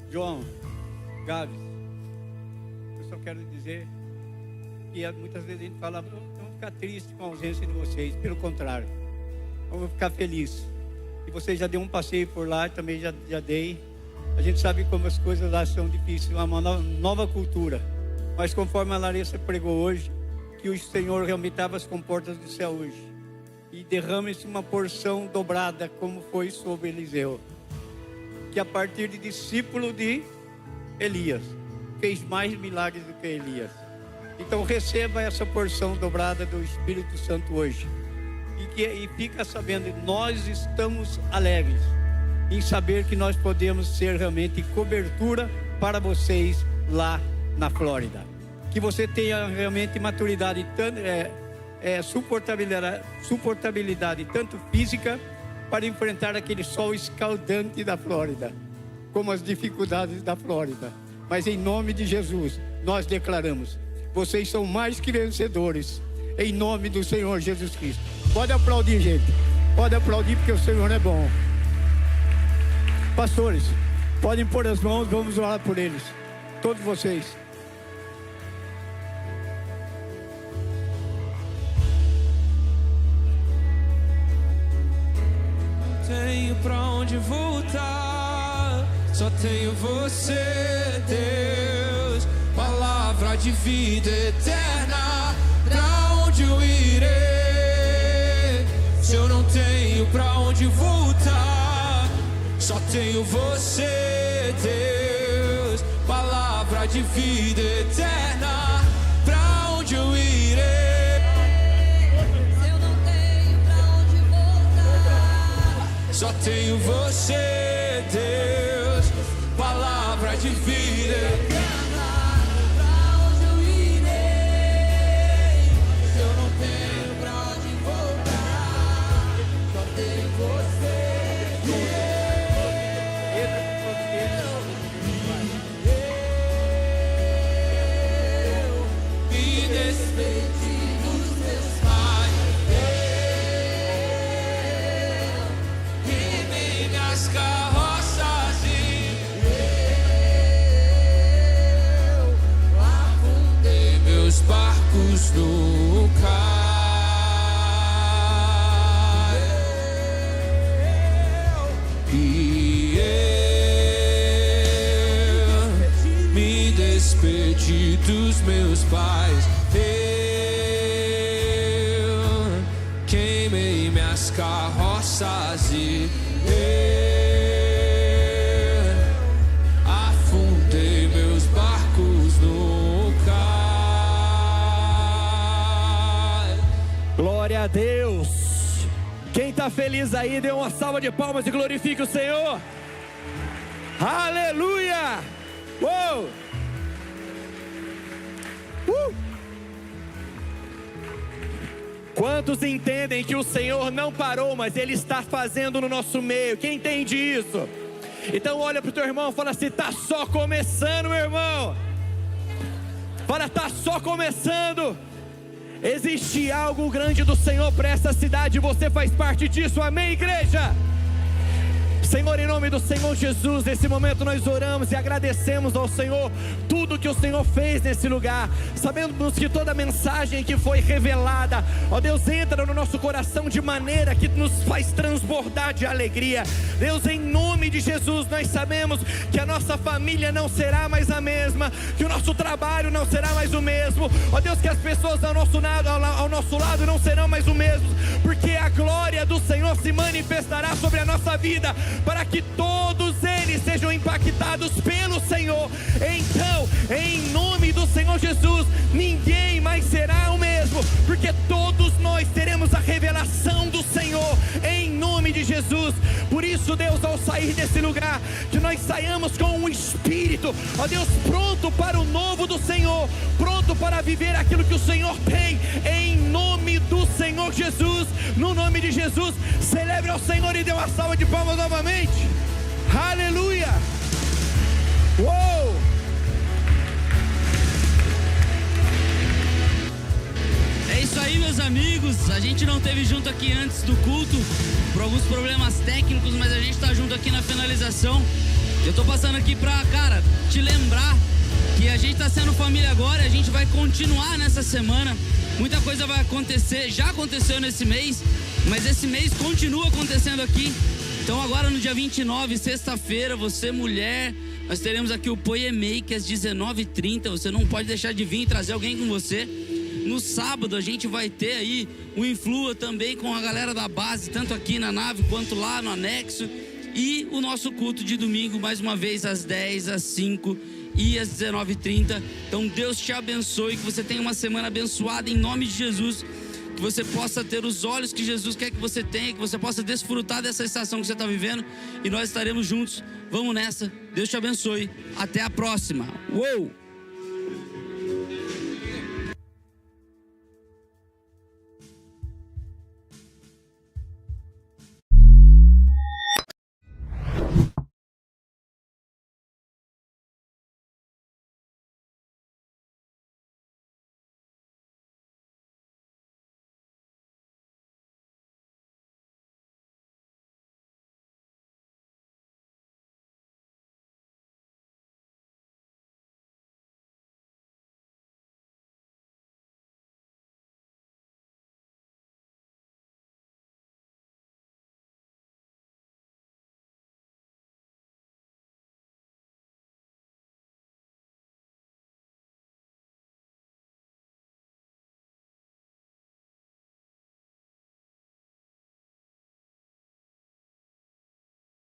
João, Gaves, eu só quero dizer que muitas vezes a gente fala, não vamos ficar triste com a ausência de vocês, pelo contrário, vamos ficar felizes. E vocês já deu um passeio por lá, também já dei. A gente sabe como as coisas lá são difíceis, é uma nova cultura. Mas conforme a Larissa pregou hoje, que o Senhor realmente abre as comportas do céu hoje. E derrame-se uma porção dobrada, como foi sobre Eliseu. Que a partir de discípulo de Elias, fez mais milagres do que Elias. Então receba essa porção dobrada do Espírito Santo hoje. E fica sabendo, nós estamos alegres em saber que nós podemos ser realmente cobertura para vocês lá na Flórida. Que você tenha realmente maturidade, suportabilidade tanto física, para enfrentar aquele sol escaldante da Flórida, como as dificuldades da Flórida. Mas em nome de Jesus, nós declaramos, vocês são mais que vencedores, em nome do Senhor Jesus Cristo. Pode aplaudir, gente, pode aplaudir, porque o Senhor é bom. Pastores, podem pôr as mãos, vamos orar por eles, todos vocês. Tenho pra onde voltar, só tenho você, Deus. Palavra de vida eterna, pra onde eu irei? Se eu não tenho pra onde voltar, só tenho você, Deus. Palavra de vida eterna, pra onde eu irei? Só tenho você, Deus, palavra de vida eterna, pra onde eu irei? Se eu não tenho pra onde voltar, só tenho você, eu me despedi dos meus pais. Carroças e eu afundei meus barcos no cais e eu me despedi dos meus pais. Eu queimei minhas carroças e afundei meus barcos no cais. Glória a Deus. Quem está feliz aí, dê uma salva de palmas e glorifique o Senhor. Aleluia. Uou. Quantos entendem que o Senhor não parou, mas Ele está fazendo no nosso meio? Quem entende isso? Então olha para o teu irmão e fala assim, está só começando, meu irmão. Fala, está só começando. Existe algo grande do Senhor para essa cidade, você faz parte disso, amém, igreja? Senhor, em nome do Senhor Jesus, nesse momento nós oramos e agradecemos ao Senhor tudo que o Senhor fez nesse lugar. Sabemos que toda mensagem que foi revelada, ó Deus, entra no nosso coração de maneira que nos faz transbordar de alegria. Deus, em nome de Jesus, nós sabemos que a nossa família não será mais a mesma, que o nosso trabalho não será mais o mesmo, ó Deus, que as pessoas ao nosso lado não serão mais o mesmo, porque a glória do Senhor se manifestará sobre a nossa vida, para que todos eles sejam impactados pelo Senhor. Então, em nome do Senhor Jesus, ninguém mais será o mesmo, porque todos nós teremos a revelação do Senhor, em nome de Jesus. Por isso, Deus, ao sair desse lugar, que nós saiamos com um espírito, ó Deus, pronto para o novo do Senhor, pronto para viver aquilo que o Senhor tem, em nome do Senhor Jesus. No nome de Jesus, celebre ao Senhor e dê uma salva de palmas novamente. Aleluia! Uou! É isso aí, meus amigos. A gente não esteve junto aqui antes do culto por alguns problemas técnicos, mas a gente está junto aqui na finalização. Eu tô passando aqui pra, cara, te lembrar que a gente está sendo família agora, a gente vai continuar nessa semana. Muita coisa vai acontecer, já aconteceu nesse mês, mas esse mês continua acontecendo aqui. Então agora no dia 29, sexta-feira, você mulher, nós teremos aqui o Poiemake às 19h30, você não pode deixar de vir e trazer alguém com você. No sábado a gente vai ter aí o Influa também com a galera da base, tanto aqui na nave quanto lá no anexo. E o nosso culto de domingo, mais uma vez, às 10, às 5 e às 19h30. Então Deus te abençoe, que você tenha uma semana abençoada em nome de Jesus. Que você possa ter os olhos que Jesus quer que você tenha, que você possa desfrutar dessa estação que você está vivendo, e nós estaremos juntos. Vamos nessa, Deus te abençoe, até a próxima. Uou!